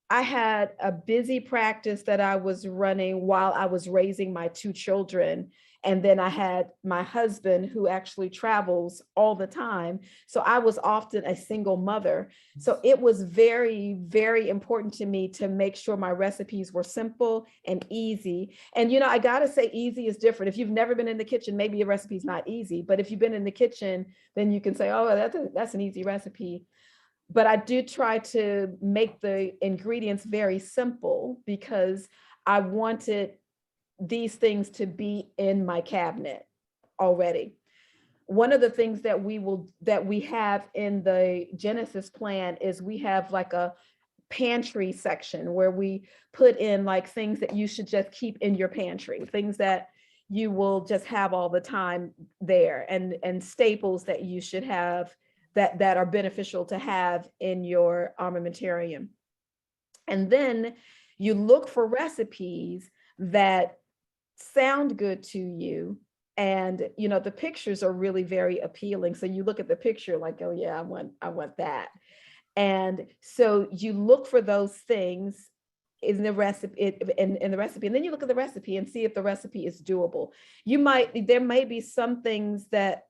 [SPEAKER 2] I had a busy practice that I was running while I was raising my 2 children. And then I had my husband who actually travels all the time. So I was often a single mother. So it was very, very important to me to make sure my recipes were simple and easy. And, I got to say easy is different. If you've never been in the kitchen, maybe your recipe's not easy. But if you've been in the kitchen, then you can say, oh, that's an easy recipe. But I do try to make the ingredients very simple because I wanted these things to be in my cabinet already. One of the things that we have in the Genesis plan is we have like a pantry section where we put in like things that you should just keep in your pantry, things that you will just have all the time there, and staples that you should have that are beneficial to have in your armamentarium. And then you look for recipes that sound good to you, and the pictures are really very appealing. So you look at the picture like, oh yeah, I want that. And so you look for those things in the recipe, in the recipe, and then you look at the recipe and see if the recipe is doable. There may be some things that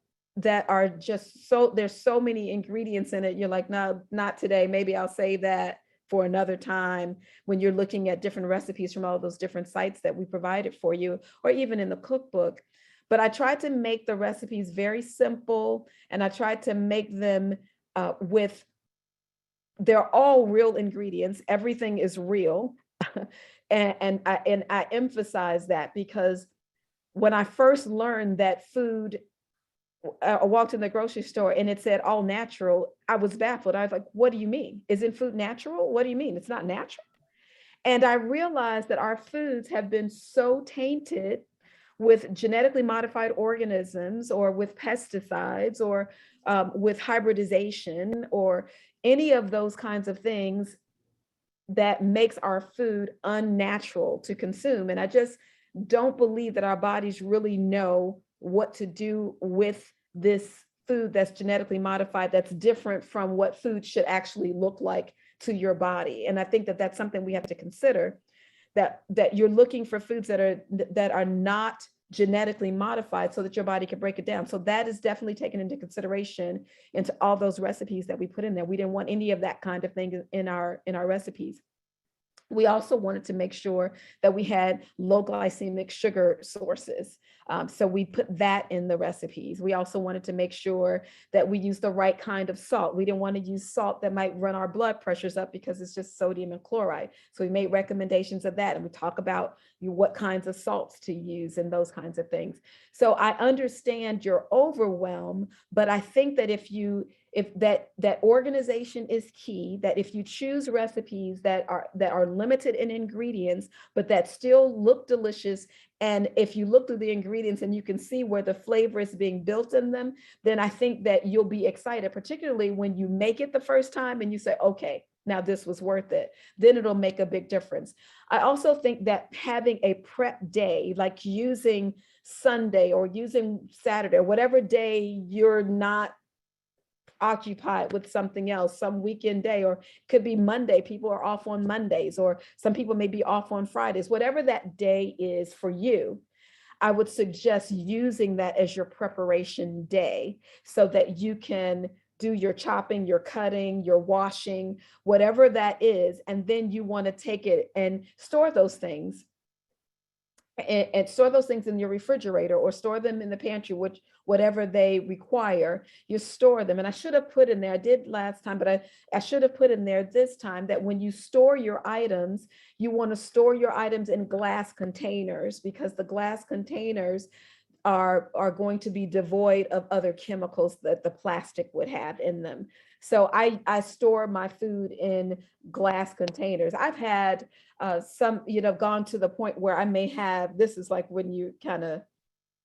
[SPEAKER 2] are just so, there's so many ingredients in it. You're like, no, not today. Maybe I'll save that for another time, when you're looking at different recipes from all those different sites that we provided for you, or even in the cookbook. But I tried to make the recipes very simple, and I tried to make them they're all real ingredients. Everything is real. and I emphasize that, because when I first learned that food, I walked in the grocery store and it said all natural, I was baffled. I was like, what do you mean? Isn't food natural? What do you mean? It's not natural? And I realized that our foods have been so tainted with genetically modified organisms, or with pesticides, or with hybridization, or any of those kinds of things that makes our food unnatural to consume. And I just don't believe that our bodies really know what to do with this food that's genetically modified, that's different from what food should actually look like to your body. And I think that that's something we have to consider, that you're looking for foods that are not genetically modified, so that your body can break it down. So that is definitely taken into consideration into all those recipes that we put in there. We didn't want any of that kind of thing in our recipes. We also wanted to make sure that we had low glycemic sugar sources. So we put that in the recipes. We also wanted to make sure that we use the right kind of salt. We didn't want to use salt that might run our blood pressures up, because it's just sodium and chloride. So we made recommendations of that, and we talk about what kinds of salts to use and those kinds of things. So I understand your overwhelm, but I think that if that organization is key, that if you choose recipes that are limited in ingredients, but that still look delicious, and if you look through the ingredients and you can see where the flavor is being built in them, then I think that you'll be excited, particularly when you make it the first time and you say, okay, now this was worth it. Then it'll make a big difference. I also think that having a prep day, like using Sunday or using Saturday, or whatever day you're not occupied with something else, some weekend day, or could be Monday. People are off on Mondays, or some people may be off on Fridays. Whatever that day is for you, I would suggest using that as your preparation day, so that you can do your chopping, your cutting, your washing, whatever that is. And then you want to take it and store those things, and store those things in your refrigerator, or store them in the pantry, whatever they require, you store them. And I should have put in there, I did last time, but I should have put in there this time, that when you store your items, you want to store your items in glass containers, because the glass containers are going to be devoid of other chemicals that the plastic would have in them. So I store my food in glass containers. I've had some, gone to the point where I may have, this is like when you kind of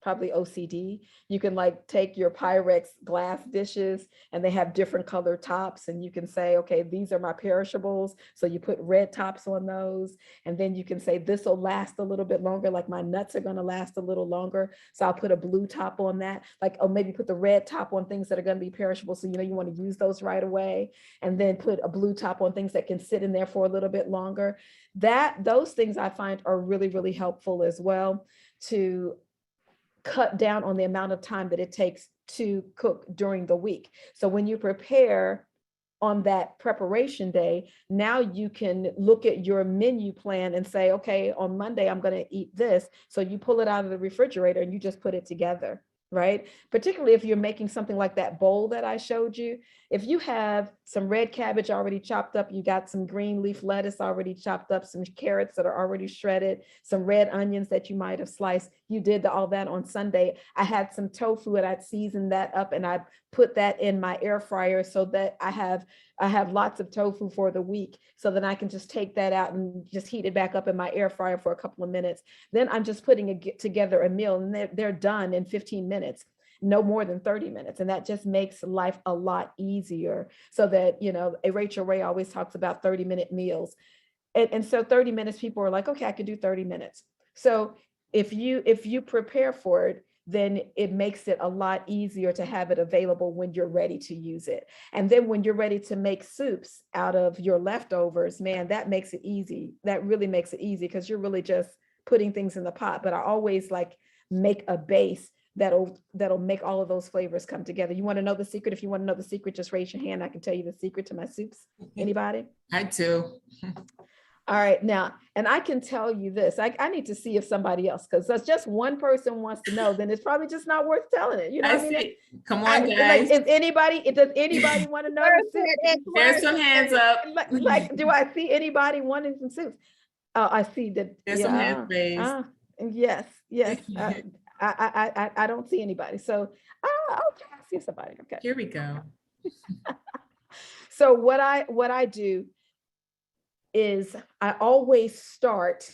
[SPEAKER 2] probably OCD, you can like take your Pyrex glass dishes and they have different color tops, and you can say, okay, these are my perishables. So you put red tops on those, and then you can say, this will last a little bit longer. Like my nuts are going to last a little longer. So I'll put a blue top on that. Like, or maybe put the red top on things that are going to be perishable. So, you want to use those right away, and then put a blue top on things that can sit in there for a little bit longer. Those things I find are really, really helpful as well, to cut down on the amount of time that it takes to cook during the week. So when you prepare on that preparation day, now you can look at your menu plan and say, okay, on Monday, I'm going to eat this. So you pull it out of the refrigerator and you just put it together, right? Particularly if you're making something like that bowl that I showed you. If you have some red cabbage already chopped up, you got some green leaf lettuce already chopped up, some carrots that are already shredded, some red onions that you might have sliced. You did all that on Sunday. I had some tofu and I'd seasoned that up, and I put that in my air fryer, so that I have lots of tofu for the week. So then I can just take that out and just heat it back up in my air fryer for a couple of minutes. Then I'm just putting together a meal, and they're done in 15 minutes. No more than 30 minutes. And that just makes life a lot easier, so that, Rachel Ray always talks about 30-minute meals. And so 30 minutes, people are like, okay, I could do 30 minutes. So if you prepare for it, then it makes it a lot easier to have it available when you're ready to use it. And then when you're ready to make soups out of your leftovers, man, that makes it easy. That really makes it easy because you're really just putting things in the pot. But I always like make a base that'll make all of those flavors come together. You want to know the secret? If you want to know the secret, just raise your hand. I can tell you the secret to my soups. Anybody?
[SPEAKER 1] I do.
[SPEAKER 2] All right, now, and I can tell you this, I need to see if somebody else, because that's just one person wants to know, then it's probably just not worth telling it. You know what I mean?
[SPEAKER 1] see. Come
[SPEAKER 2] I-
[SPEAKER 1] on,
[SPEAKER 2] like,
[SPEAKER 1] guys.
[SPEAKER 2] does anybody want to know? the soup?
[SPEAKER 1] There's some hands up.
[SPEAKER 2] Like, do I see anybody wanting some soups? Oh, I see that.
[SPEAKER 1] There's some hands raised.
[SPEAKER 2] Yes. I don't see anybody. So okay, I see somebody. Okay.
[SPEAKER 1] Here we go.
[SPEAKER 2] So what I do is I always start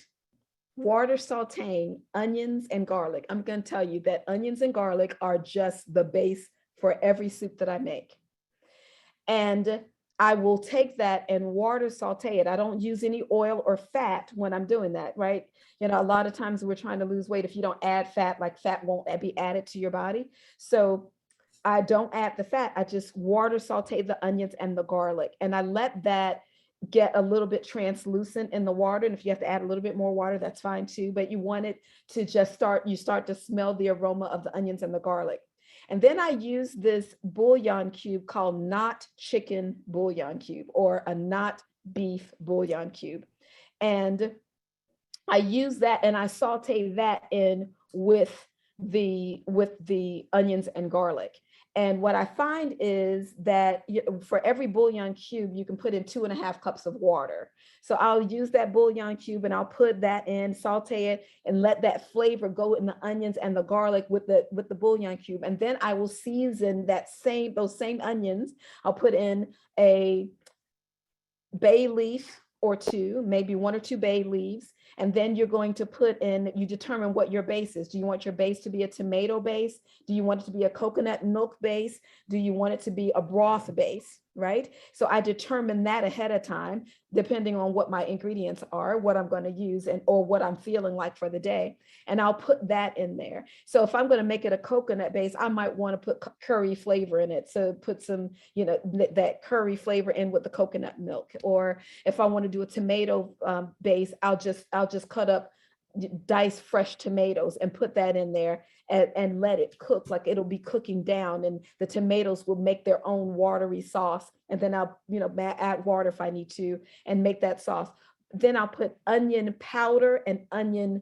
[SPEAKER 2] water sauteing onions and garlic. I'm going to tell you that onions and garlic are just the base for every soup that I make. And I will take that and water saute it. I don't use any oil or fat when I'm doing that, right? You know, a lot of times we're trying to lose weight. If you don't add fat, like fat won't be added to your body. So I don't add the fat. I just water saute the onions and the garlic. And I let that get a little bit translucent in the water. And if you have to add a little bit more water, that's fine too. But you want it to just start to smell the aroma of the onions and the garlic. And then I use this bouillon cube called not chicken bouillon cube or a not beef bouillon cube. And I use that and I saute that in with the onions and garlic. And what I find is that for every bouillon cube, you can put in 2.5 cups of water. So I'll use that bouillon cube and I'll put that in, saute it, and let that flavor go in the onions and the garlic with the bouillon cube. And then I will season those same onions. I'll put in a bay leaf or two, maybe 1 or 2 bay leaves. And then you're going to put in, you determine what your base is. Do you want your base to be a tomato base? Do you want it to be a coconut milk base? Do you want it to be a broth base, right? So I determine that ahead of time, depending on what my ingredients are, what I'm going to use or what I'm feeling like for the day. And I'll put that in there. So if I'm going to make it a coconut base, I might want to put curry flavor in it. So put some, that curry flavor in with the coconut milk. Or if I want to do a tomato base, I'll just cut up diced fresh tomatoes and put that in there and let it cook, like it'll be cooking down, and the tomatoes will make their own watery sauce. And then I'll, add water if I need to and make that sauce. Then I'll put onion powder and onion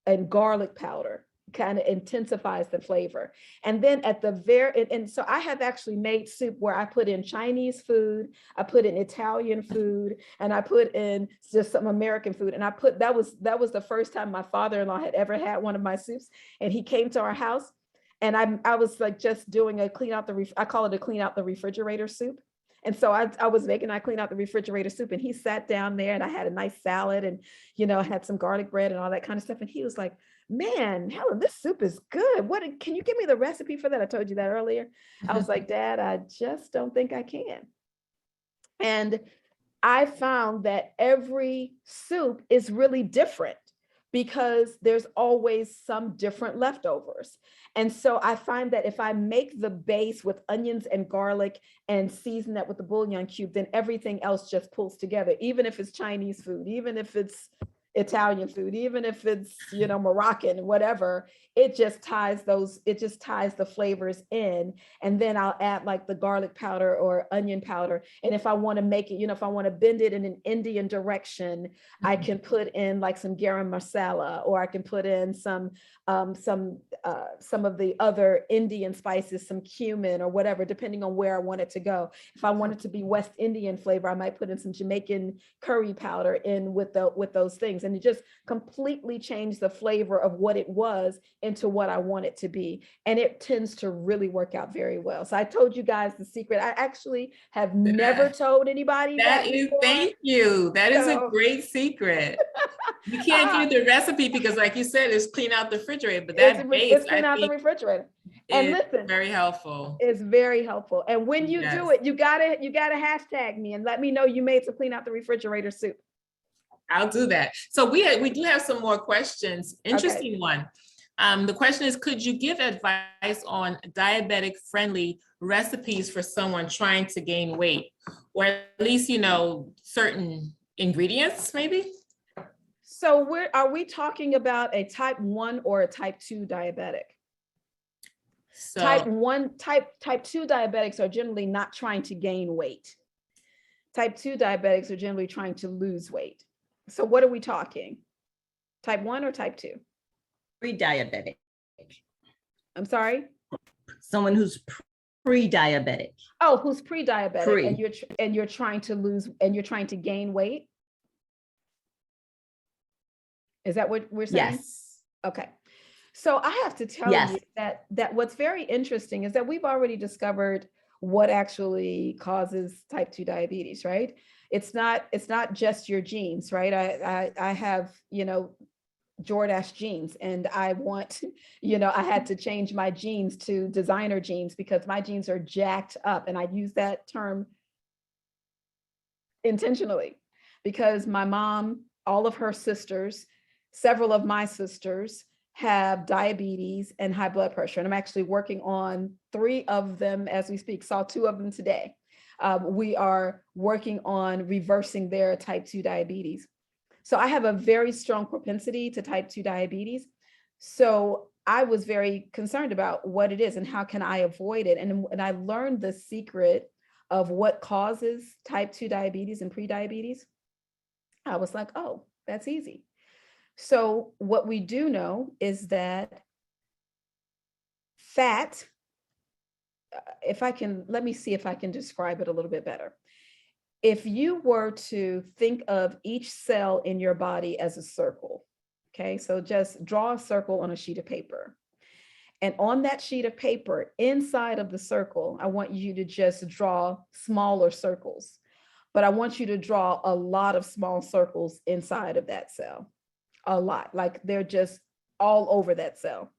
[SPEAKER 2] and garlic powder. Kind of intensifies the flavor. And then at the and so I have actually made soup where I put in Chinese food, I put in Italian food, and I put in just some American food. And that was the first time my father-in-law had ever had one of my soups. And he came to our house and I was like just doing I call it a clean out the refrigerator soup. And so I clean out the refrigerator soup, and he sat down there and I had a nice salad and, had some garlic bread and all that kind of stuff. And he was like, man, Helen, this soup is good. Can you give me the recipe for that? I told you that earlier. I was like, Dad, I just don't think I can. And I found that every soup is really different because there's always some different leftovers. And so I find that if I make the base with onions and garlic and season that with the bouillon cube, then everything else just pulls together, even if it's Chinese food, even if it's Italian food, even if it's, Moroccan, whatever, it just ties the flavors in. And then I'll add like the garlic powder or onion powder. And if I want to make it, if I want to bend it in an Indian direction, I can put in like some garam masala, or I can put in some of the other Indian spices, some cumin or whatever, depending on where I want it to go. If I want it to be West Indian flavor, I might put in some Jamaican curry powder in with those things. And it just completely changed the flavor of what it was into what I want it to be. And it tends to really work out very well. So I told you guys the secret. I actually have never told anybody that before.
[SPEAKER 1] Thank you. That is a great secret. You can't give the recipe because, like you said, it's clean out the refrigerator, but that base,
[SPEAKER 2] it's clean out the refrigerator. And listen,
[SPEAKER 1] very helpful.
[SPEAKER 2] It's very helpful. And when you do it, you gotta hashtag me and let me know you made some clean out the refrigerator soup.
[SPEAKER 1] I'll do that. So we do have some more questions. Interesting one. The question is, could you give advice on diabetic-friendly recipes for someone trying to gain weight? Or at least, certain ingredients, maybe?
[SPEAKER 2] So are we talking about a type 1 or a type 2 diabetic?
[SPEAKER 1] So,
[SPEAKER 2] Type 2 diabetics are generally not trying to gain weight. Type 2 diabetics are generally trying to lose weight. So what are we talking? Type 1 or type 2?
[SPEAKER 6] Pre-diabetic.
[SPEAKER 2] I'm sorry?
[SPEAKER 6] Someone who's pre-diabetic.
[SPEAKER 2] Oh, who's pre-diabetic
[SPEAKER 6] Pre.
[SPEAKER 2] and you're trying to lose and you're trying to gain weight? Is that what we're saying?
[SPEAKER 6] Yes.
[SPEAKER 2] Okay. So I have to tell
[SPEAKER 6] Yes.
[SPEAKER 2] you that what's very interesting is that we've already discovered what actually causes type 2 diabetes, right? It's not just your genes, right? I have, Jordache genes, and I want, I had to change my genes to designer genes because my genes are jacked up. And I use that term intentionally because my mom, all of her sisters, several of my sisters have diabetes and high blood pressure. And I'm actually working on 3 of them as we speak. Saw 2 of them today. We are working on reversing their type 2 diabetes. So I have a very strong propensity to type 2 diabetes. So I was very concerned about what it is and how can I avoid it. And I learned the secret of what causes type 2 diabetes and pre-diabetes. I was like, oh, that's easy. So what we do know is that fat, let me see if I can describe it a little bit better. If you were to think of each cell in your body as a circle, okay, so just draw a circle on a sheet of paper. And on that sheet of paper, inside of the circle, I want you to just draw smaller circles, but I want you to draw a lot of small circles inside of that cell, a lot, like they're just all over that cell.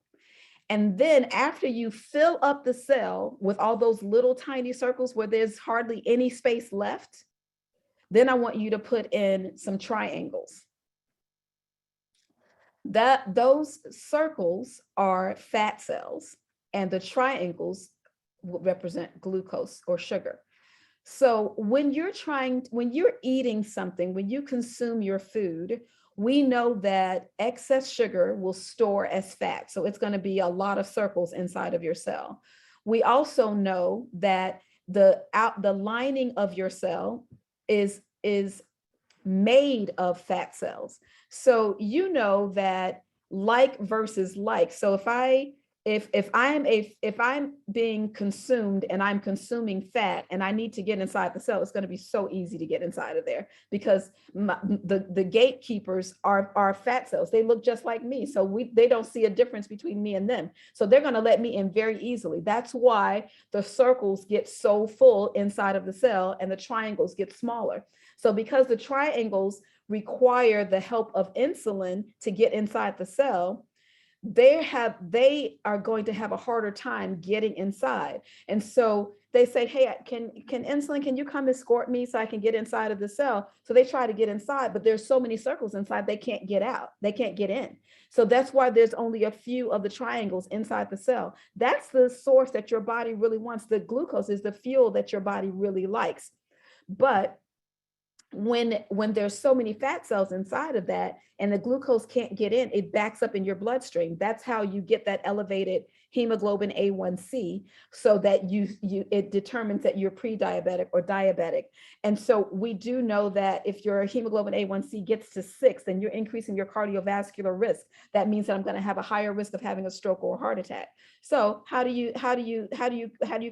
[SPEAKER 2] And then after you fill up the cell with all those little tiny circles where there's hardly any space left, then I want you to put in some triangles. Those circles are fat cells, and the triangles will represent glucose or sugar. So when you're eating something, when you consume your food, we know that excess sugar will store as fat. So it's going to be a lot of circles inside of your cell. We also know that the lining of your cell is made of fat cells. So you know that like versus like. So if I'm being consumed and I'm consuming fat and I need to get inside the cell, it's going to be so easy to get inside of there because the gatekeepers are fat cells. They look just like me. So they don't see a difference between me and them. So they're going to let me in very easily. That's why the circles get so full inside of the cell and the triangles get smaller. So because the triangles require the help of insulin to get inside the cell, they are going to have a harder time getting inside. And so they say, hey, can insulin, can you come escort me so I can get inside of the cell? So they try to get inside, but there's so many circles inside, they can't get out. They can't get in. So that's why there's only a few of the triangles inside the cell. That's the source that your body really wants. The glucose is the fuel that your body really likes. But when there's so many fat cells inside of that and the glucose can't get in, it backs up in your bloodstream. That's how you get that elevated hemoglobin A1C, so that it determines that you're pre-diabetic or diabetic. And so we do know that if your hemoglobin A1C gets to 6, then you're increasing your cardiovascular risk. That means that I'm going to have a higher risk of having a stroke or a heart attack. So how do you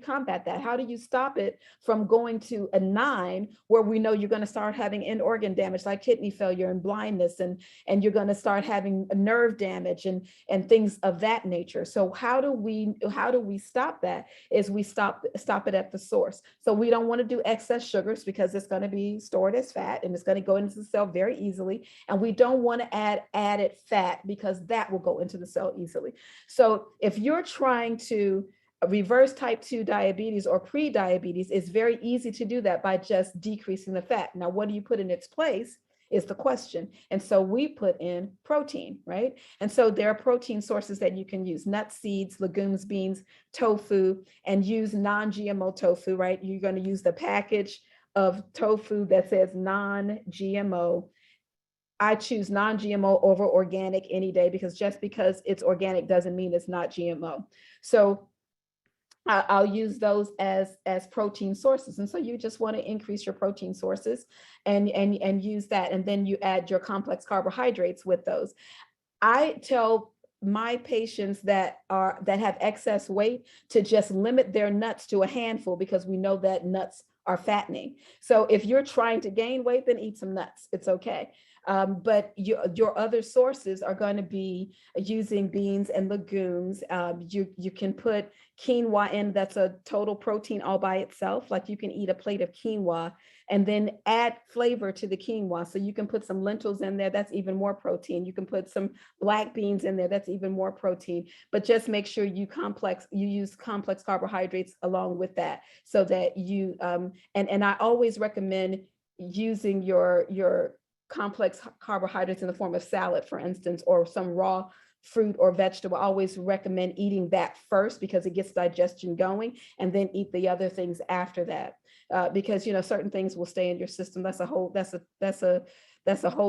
[SPEAKER 2] combat that? How do you stop it from going to a 9, where we know you're going to start having end organ damage like kidney failure and blindness, and you're going to start having nerve damage and things of that nature? So how do we stop that? Is we stop it at the source. So we don't want to do excess sugars because it's going to be stored as fat and it's going to go into the cell very easily. And we don't want to add added fat because that will go into the cell easily. So if you're trying to reverse type 2 diabetes or pre-diabetes, it's very easy to do that by just decreasing the fat. Now, what do you put in its place? is the question. And so we put in protein, right? And so there are protein sources that you can use: nuts, seeds, legumes, beans, tofu, and use non-GMO tofu, right? You're going to use the package of tofu that says non-GMO. I choose non-GMO over organic any day, because just because it's organic doesn't mean it's not GMO. So I'll use those as protein sources. And so you just want to increase your protein sources and use that. And then you add your complex carbohydrates with those. I tell my patients that have excess weight to just limit their nuts to a handful, because we know that nuts are fattening. So if you're trying to gain weight, then eat some nuts. It's okay. But your other sources are going to be using beans and legumes. You can put quinoa in. That's a total protein all by itself. Like, you can eat a plate of quinoa and then add flavor to the quinoa. So you can put some lentils in there. That's even more protein. You can put some black beans in there. That's even more protein. But just make sure you use complex carbohydrates along with that, so that you and I always recommend using your complex carbohydrates in the form of salad, for instance, or some raw fruit or vegetable. I always recommend eating that first, because it gets digestion going, and then eat the other things after that. Because certain things will stay in your system. That's a whole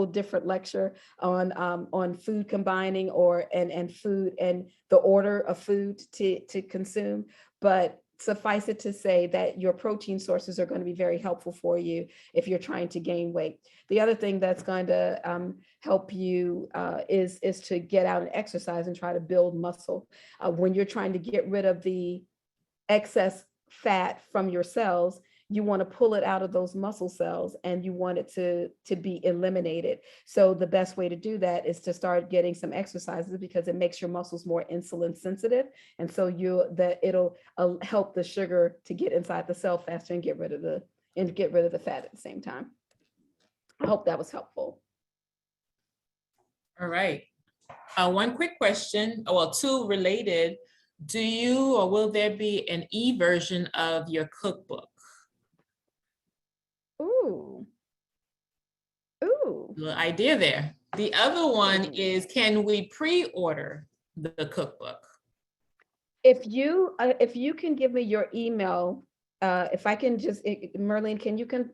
[SPEAKER 2] different lecture on food combining and food and the order of food to consume. But suffice it to say that your protein sources are going to be very helpful for you if you're trying to gain weight. The other thing that's going to help you is to get out and exercise and try to build muscle. When you're trying to get rid of the excess fat from your cells, you want to pull it out of those muscle cells, and you want it to be eliminated. So the best way to do that is to start getting some exercises, because it makes your muscles more insulin sensitive. And so it'll help the sugar to get inside the cell faster and get rid of the fat at the same time. I hope that was helpful.
[SPEAKER 1] All right. One quick question, well, two related. Do you, or will there be an e-version of your cookbook?
[SPEAKER 2] Ooh.
[SPEAKER 1] Little idea there. The other one is, can we pre-order the cookbook?
[SPEAKER 2] If you can give me your email, if I can just, Merlene,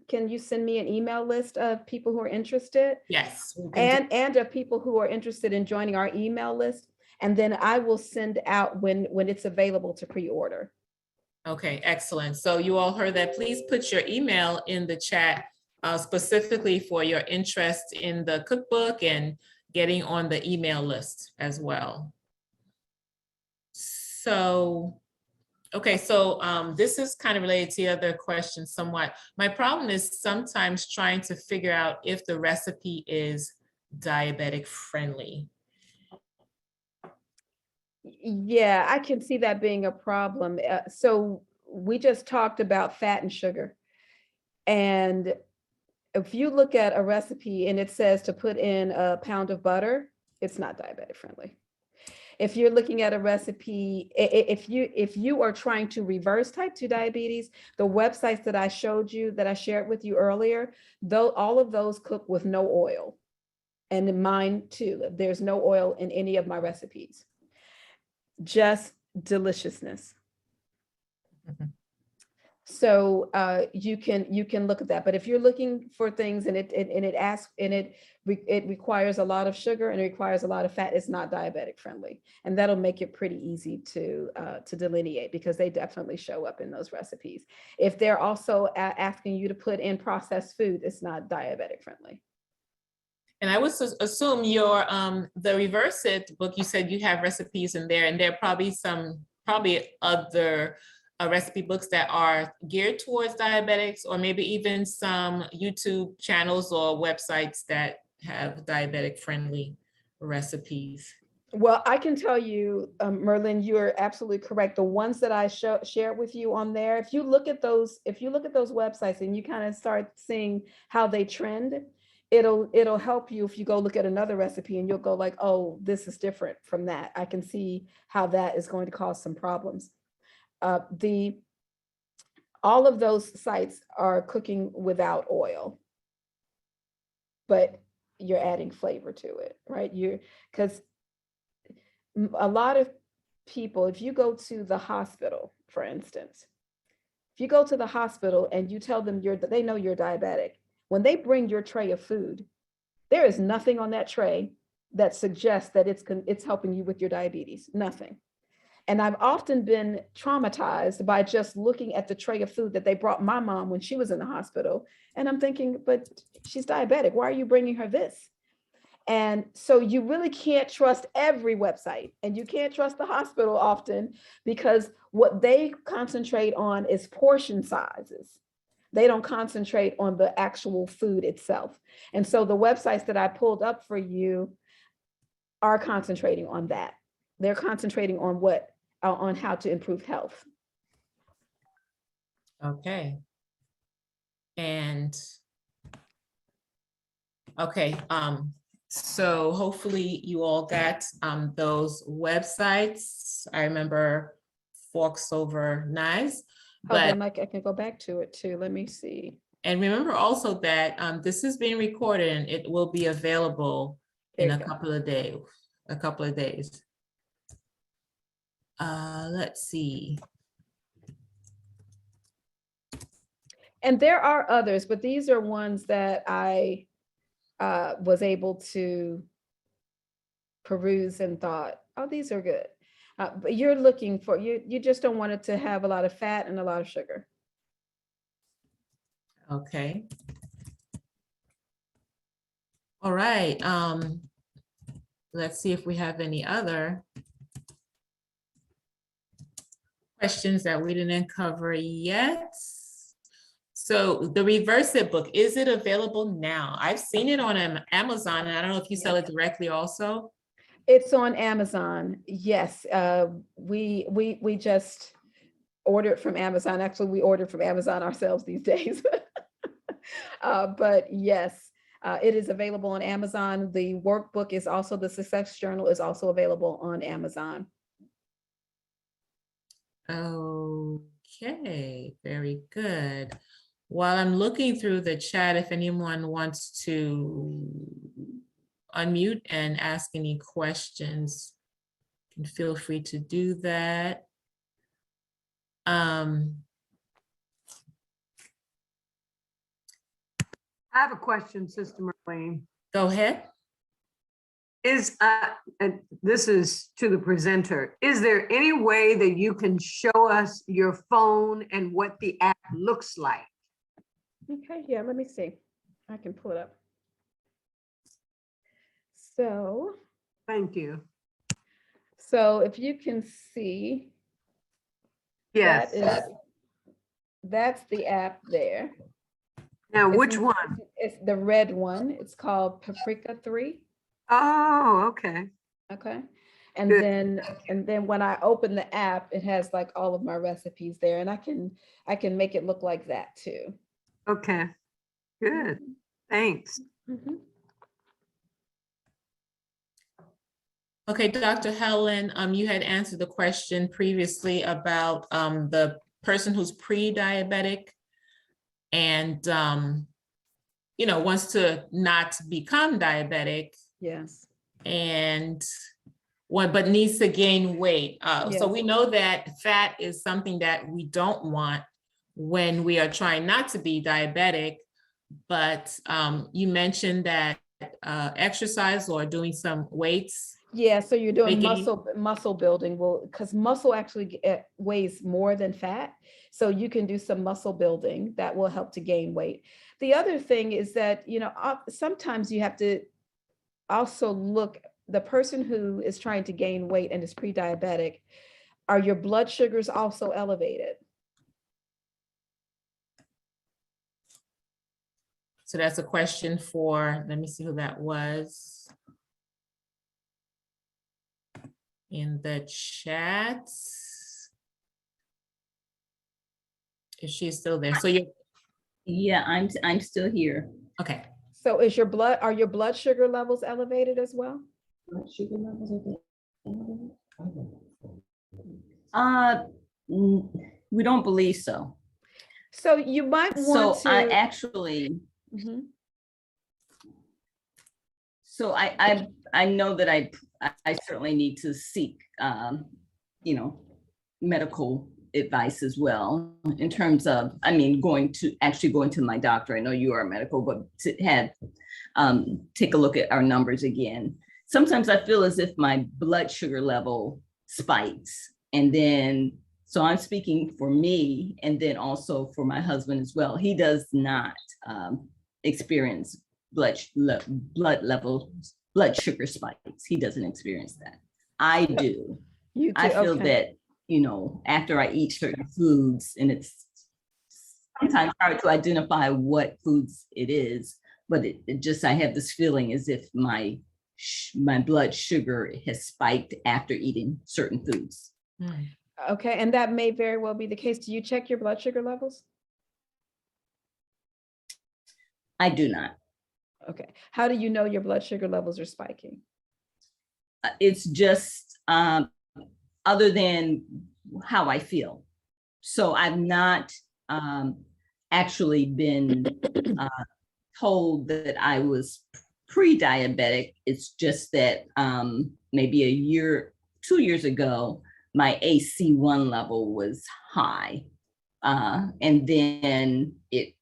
[SPEAKER 2] can you send me an email list of people who are interested?
[SPEAKER 1] Yes.
[SPEAKER 2] And of people who are interested in joining our email list, and then I will send out when it's available to pre-order.
[SPEAKER 1] Okay, excellent. So you all heard that. Please put your email in the chat, specifically for your interest in the cookbook and getting on the email list as well. So, okay, so this is kind of related to the other question somewhat. My problem is sometimes trying to figure out if the recipe is diabetic friendly.
[SPEAKER 2] Yeah, I can see that being a problem. So we just talked about fat and sugar. And if you look at a recipe and it says to put in a pound of butter, it's not diabetic friendly. If you're looking at a recipe, if you are trying to reverse type 2 diabetes, the websites that I showed you, that I shared with you earlier, though all of those cook with no oil. And in mine too, there's no oil in any of my recipes. Just deliciousness.
[SPEAKER 1] Mhm.
[SPEAKER 2] So you can look at that. But if you're looking for things and it requires a lot of sugar and it requires a lot of fat, it's not diabetic friendly. And that'll make it pretty easy to delineate, because they definitely show up in those recipes. If they're also asking you to put in processed food, it's not diabetic friendly.
[SPEAKER 1] And I would assume your the Reverse It book, you said you have recipes in there, and there are probably other recipe books that are geared towards diabetics, or maybe even some YouTube channels or websites that have diabetic friendly recipes.
[SPEAKER 2] Well, I can tell you, Merlin, you are absolutely correct. The ones that I shared with you on there, if you look at those websites and you kind of start seeing how they trend, it'll help you if you go look at another recipe and you'll go like, oh, this is different from that. I can see how that is going to cause some problems. All of those sites are cooking without oil. but you're adding flavor to it, right? Because a lot of people, if you go to the hospital, for instance, if you go to the hospital and you tell them they know you're diabetic, when they bring your tray of food, there is nothing on that tray that suggests that it's helping you with your diabetes, nothing. And I've often been traumatized by just looking at the tray of food that they brought my mom when she was in the hospital. And I'm thinking, but she's diabetic. Why are you bringing her this? And so you really can't trust every website, and you can't trust the hospital often, because what they concentrate on is portion sizes. They don't concentrate on the actual food itself. And so the websites that I pulled up for you are concentrating on that. They're concentrating on on how to improve health.
[SPEAKER 1] Okay. And okay, so hopefully you all got those websites. I remember Forks Over Knives, but
[SPEAKER 2] I can go back to it too. Let me see.
[SPEAKER 1] and remember also that this is being recorded and it will be available in a couple of days. Let's see.
[SPEAKER 2] And there are others, but these are ones that I was able to peruse and thought, oh, these are good. But you're looking for, you just don't want it to have a lot of fat and a lot of sugar.
[SPEAKER 1] Okay. All right. Let's see if we have any other questions that we didn't cover yet. So the Reverse It book, is it available now? I've seen it on Amazon, and I don't know if you sell it directly also.
[SPEAKER 2] It's on Amazon. Yes, we just ordered from Amazon. Actually, we ordered from Amazon ourselves these days. But yes, it is available on Amazon. The workbook is also, the Success Journal is also available on Amazon.
[SPEAKER 1] Okay, very good. While I'm looking through the chat, if anyone wants to unmute and ask any questions, you can feel free to do that.
[SPEAKER 7] I have a question, Sister Marlene.
[SPEAKER 1] Go ahead.
[SPEAKER 7] And this is to the presenter. Is there any way that you can show us your phone and what the app looks like?
[SPEAKER 2] Okay, yeah, let me see. I can pull it up. So,
[SPEAKER 7] Thank you.
[SPEAKER 2] so if you can see,
[SPEAKER 7] Yes.
[SPEAKER 2] that's the app there.
[SPEAKER 7] Now,
[SPEAKER 2] It's-
[SPEAKER 7] which one?
[SPEAKER 2] It's the red one. It's called Paprika 3.
[SPEAKER 7] Oh, okay.
[SPEAKER 2] Okay. And
[SPEAKER 7] Good.
[SPEAKER 2] then when I open the app, it has like all of my recipes there, and I can make it look like that too.
[SPEAKER 7] Okay. Good. Thanks.
[SPEAKER 2] Mhm.
[SPEAKER 1] Okay, Dr. Helen, you had answered the question previously about the person who's pre-diabetic and wants to not become diabetic
[SPEAKER 2] Yes.
[SPEAKER 1] and but needs to gain weight. So
[SPEAKER 2] Yes.
[SPEAKER 1] we know that fat is something that we don't want when we are trying not to be diabetic, but you mentioned that exercise or doing some weights.
[SPEAKER 2] Yeah, so you're doing
[SPEAKER 1] Making-
[SPEAKER 2] muscle building. Well, because muscle actually weighs more than fat. So you can do some muscle building that will help to gain weight. The other thing is that, sometimes you have to also look, the person who is trying to gain weight and is pre-diabetic, are your blood sugars also elevated?
[SPEAKER 1] So that's a question for, let me see who that was. In the chat. If she's still there. So you're,
[SPEAKER 6] Yeah, I'm still here.
[SPEAKER 1] okay.
[SPEAKER 2] So are your blood sugar levels elevated as well?
[SPEAKER 6] Blood sugar levels are we don't believe so.
[SPEAKER 2] So you might want
[SPEAKER 6] So
[SPEAKER 2] to.
[SPEAKER 6] I actually,
[SPEAKER 2] Mhm.
[SPEAKER 6] So I know that I certainly need to seek, you know, medical advice as well in terms of, I mean, going to my doctor. I know you are medical, but to have, take a look at our numbers again. Sometimes I feel as if my blood sugar level spikes, and then, so I'm speaking for me and then also for my husband as well. He does not experience blood sugar spikes. He doesn't experience that. I do.
[SPEAKER 2] You
[SPEAKER 6] I
[SPEAKER 2] do,
[SPEAKER 6] feel
[SPEAKER 2] okay.
[SPEAKER 6] that, you know, after I eat certain foods, and it's sometimes hard to identify what foods it is, but it just, I have this feeling as if my blood sugar has spiked after eating certain foods.
[SPEAKER 2] Okay, and that may very well be the case. Do you check your blood sugar levels?
[SPEAKER 6] I do not.
[SPEAKER 2] Okay, how do you know your blood sugar levels are spiking?
[SPEAKER 6] It's just other than how I feel. So I've not actually been told that I was pre-diabetic. It's just that maybe 2 years ago, my AC1 level was high. And then it,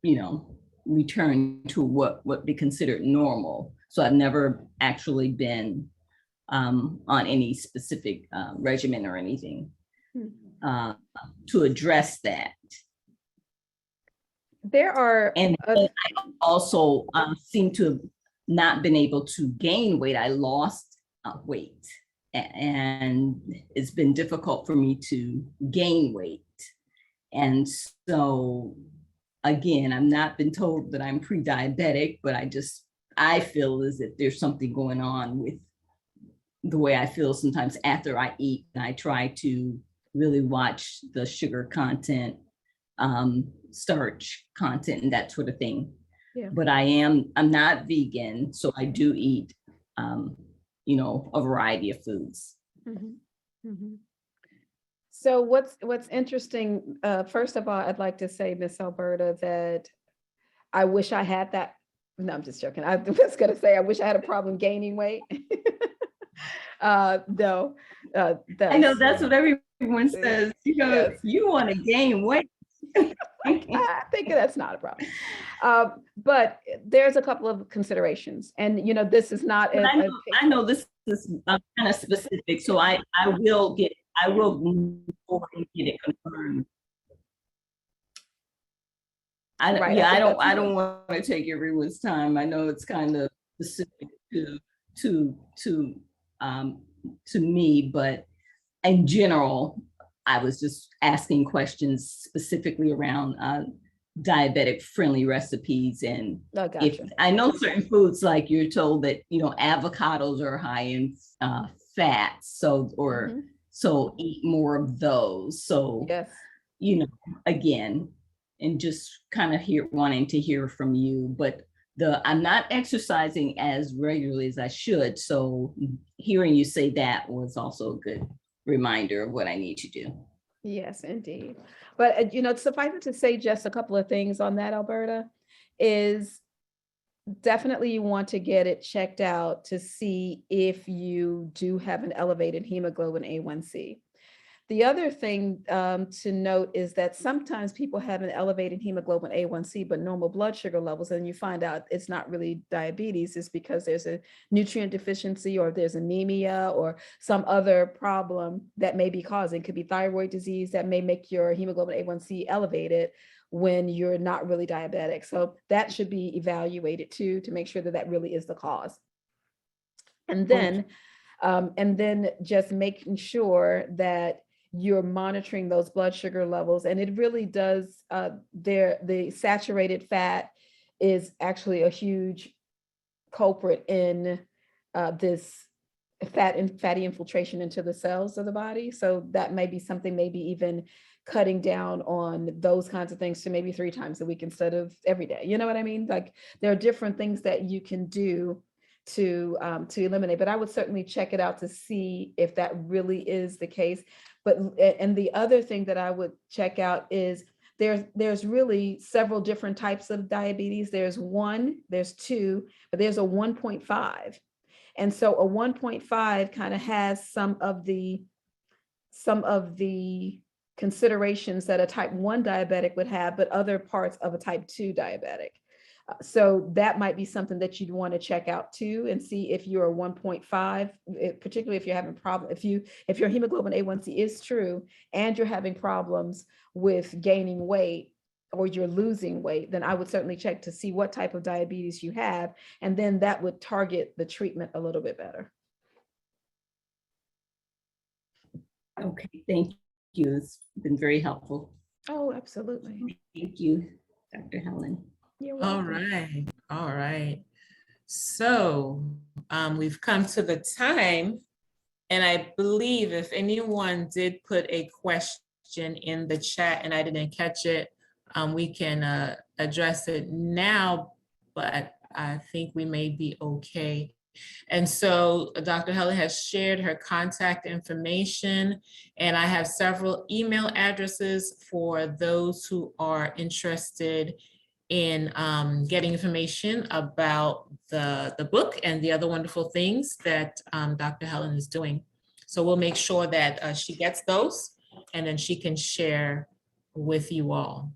[SPEAKER 6] you know, returned to what would be considered normal. So I've never actually been on any specific regimen or anything to address that.
[SPEAKER 2] There are,
[SPEAKER 6] And I also seem to have not been able to gain weight. I lost weight, and it's been difficult for me to gain weight. And so, again, I've not been told that I'm pre-diabetic, but I feel as if there's something going on with the way I feel sometimes after I eat. And I try to really watch the sugar content, starch content, and that sort of thing.
[SPEAKER 2] Yeah.
[SPEAKER 6] But I'm not vegan, so I do eat, you know, a variety of foods.
[SPEAKER 2] Mm-hmm. Mm-hmm. So what's interesting, first of all, I'd like to say, Miss Alberta, that I wish I had that. No, I'm just joking. I was going to say, I wish I had a problem gaining weight. No.
[SPEAKER 6] I know that's what everyone says. You know,
[SPEAKER 2] yes.
[SPEAKER 6] You want to gain weight.
[SPEAKER 2] I think that's not a problem. But there's a couple of considerations. And, you know, this is not.
[SPEAKER 6] I know this is kind of specific, so I will move forward and get it confirmed. I don't want to take everyone's time. I know it's kind of specific to me, but in general, I was just asking questions specifically around diabetic friendly recipes. And if I know certain foods, like you're told that, you know, avocados are high in fat, so so eat more of those. So
[SPEAKER 2] yes,
[SPEAKER 6] you know, again, and just kind of wanting to hear from you, but I'm not exercising as regularly as I should. So hearing you say that was also a good reminder of what I need to do.
[SPEAKER 2] Yes, indeed. But, you know, suffice it to say just a couple of things on that, Alberta, is definitely you want to get it checked out to see if you do have an elevated hemoglobin A1C. The other thing to note is that sometimes people have an elevated hemoglobin A1C, but normal blood sugar levels, and you find out it's not really diabetes. It's because there's a nutrient deficiency, or there's anemia, or some other problem that may be causing. It could be thyroid disease that may make your hemoglobin A1C elevated when you're not really diabetic. So that should be evaluated too, to make sure that that really is the cause. And then just making sure that you're monitoring those blood sugar levels. And it really does, the saturated fat is actually a huge culprit in this fatty infiltration into the cells of the body. So that may be something, maybe even cutting down on those kinds of things to maybe 3 times a week instead of every day. You know what I mean? Like, there are different things that you can do to eliminate, but I would certainly check it out to see if that really is the case. But, and the other thing that I would check out is there's really several different types of diabetes. There's 1, there's 2, but there's a 1.5. And so a 1.5 kind of has some of the considerations that a type 1 diabetic would have, but other parts of a type 2 diabetic. So that might be something that you'd want to check out too, and see if you're a 1.5, particularly if you're having problems, if your hemoglobin A1C is true and you're having problems with gaining weight or you're losing weight, then I would certainly check to see what type of diabetes you have, and then that would target the treatment a little bit better.
[SPEAKER 6] Okay, thank you. It's been very helpful.
[SPEAKER 2] Oh, absolutely.
[SPEAKER 6] Thank you, Dr. Helen.
[SPEAKER 2] You're
[SPEAKER 1] All
[SPEAKER 2] welcome.
[SPEAKER 1] right, all right. So we've come to the time, and I believe if anyone did put a question in the chat and I didn't catch it, we can address it now, but I think we may be okay. And so Dr. Helen has shared her contact information, and I have several email addresses for those who are interested in getting information about the book and the other wonderful things that Dr. Helen is doing. So we'll make sure that she gets those, and then she can share with you all.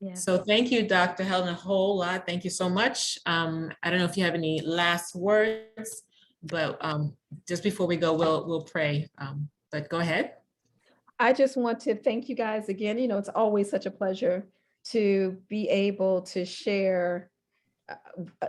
[SPEAKER 2] Yeah.
[SPEAKER 1] So thank you, Dr. Helen, a whole lot. Thank you so much. I don't know if you have any last words, but just before we go, we'll pray. But go ahead.
[SPEAKER 2] I just want to thank you guys again. You know, it's always such a pleasure to be able to share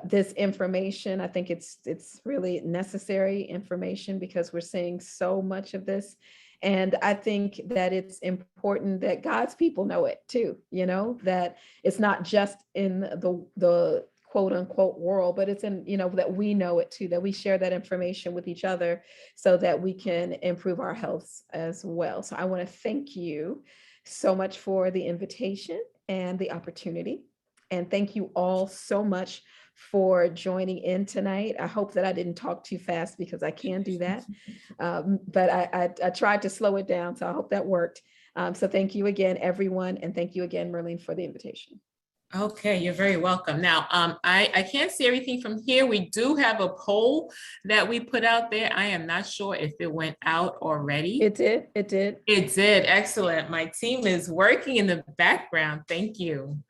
[SPEAKER 2] this information. I think it's really necessary information because we're seeing so much of this. And I think that it's important that God's people know it too, you know, that it's not just in the quote unquote world, but it's in, you know, that we know it too, that we share that information with each other so that we can improve our health as well. So I want to thank you so much for the invitation and the opportunity. And thank you all so much for joining in tonight. I hope that I didn't talk too fast because I can do that. But I tried to slow it down, so I hope that worked. So thank you again, everyone. And thank you again, Merlene, for the invitation.
[SPEAKER 1] Okay, you're very welcome. Now, I can't see everything from here. We do have a poll that we put out there. I am not sure if it went out already.
[SPEAKER 2] It did. It did.
[SPEAKER 1] It did. Excellent. My team is working in the background. Thank you.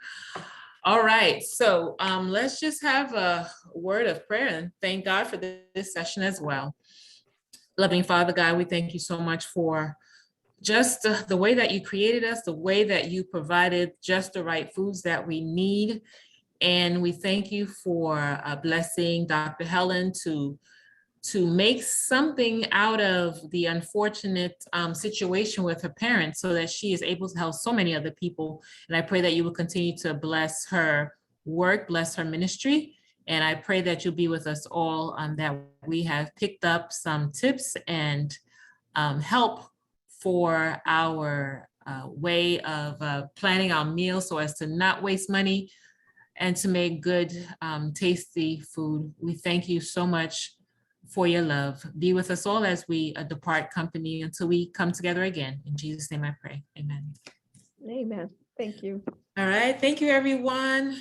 [SPEAKER 1] All right, so let's just have a word of prayer and thank God for this session as well. Loving Father God, we thank you so much for just the way that you created us, the way that you provided just the right foods that we need. And we thank you for blessing Dr. Helen to make something out of the unfortunate situation with her parents so that she is able to help so many other people. And I pray that you will continue to bless her work, bless her ministry. And I pray that you'll be with us all, that we have picked up some tips and help for our way of planning our meals so as to not waste money and to make good, tasty food. We thank you so much for your love. Be with us all as we depart company until we come together again. In Jesus' name I pray, amen.
[SPEAKER 2] Amen. Thank you.
[SPEAKER 1] All right, thank you, everyone.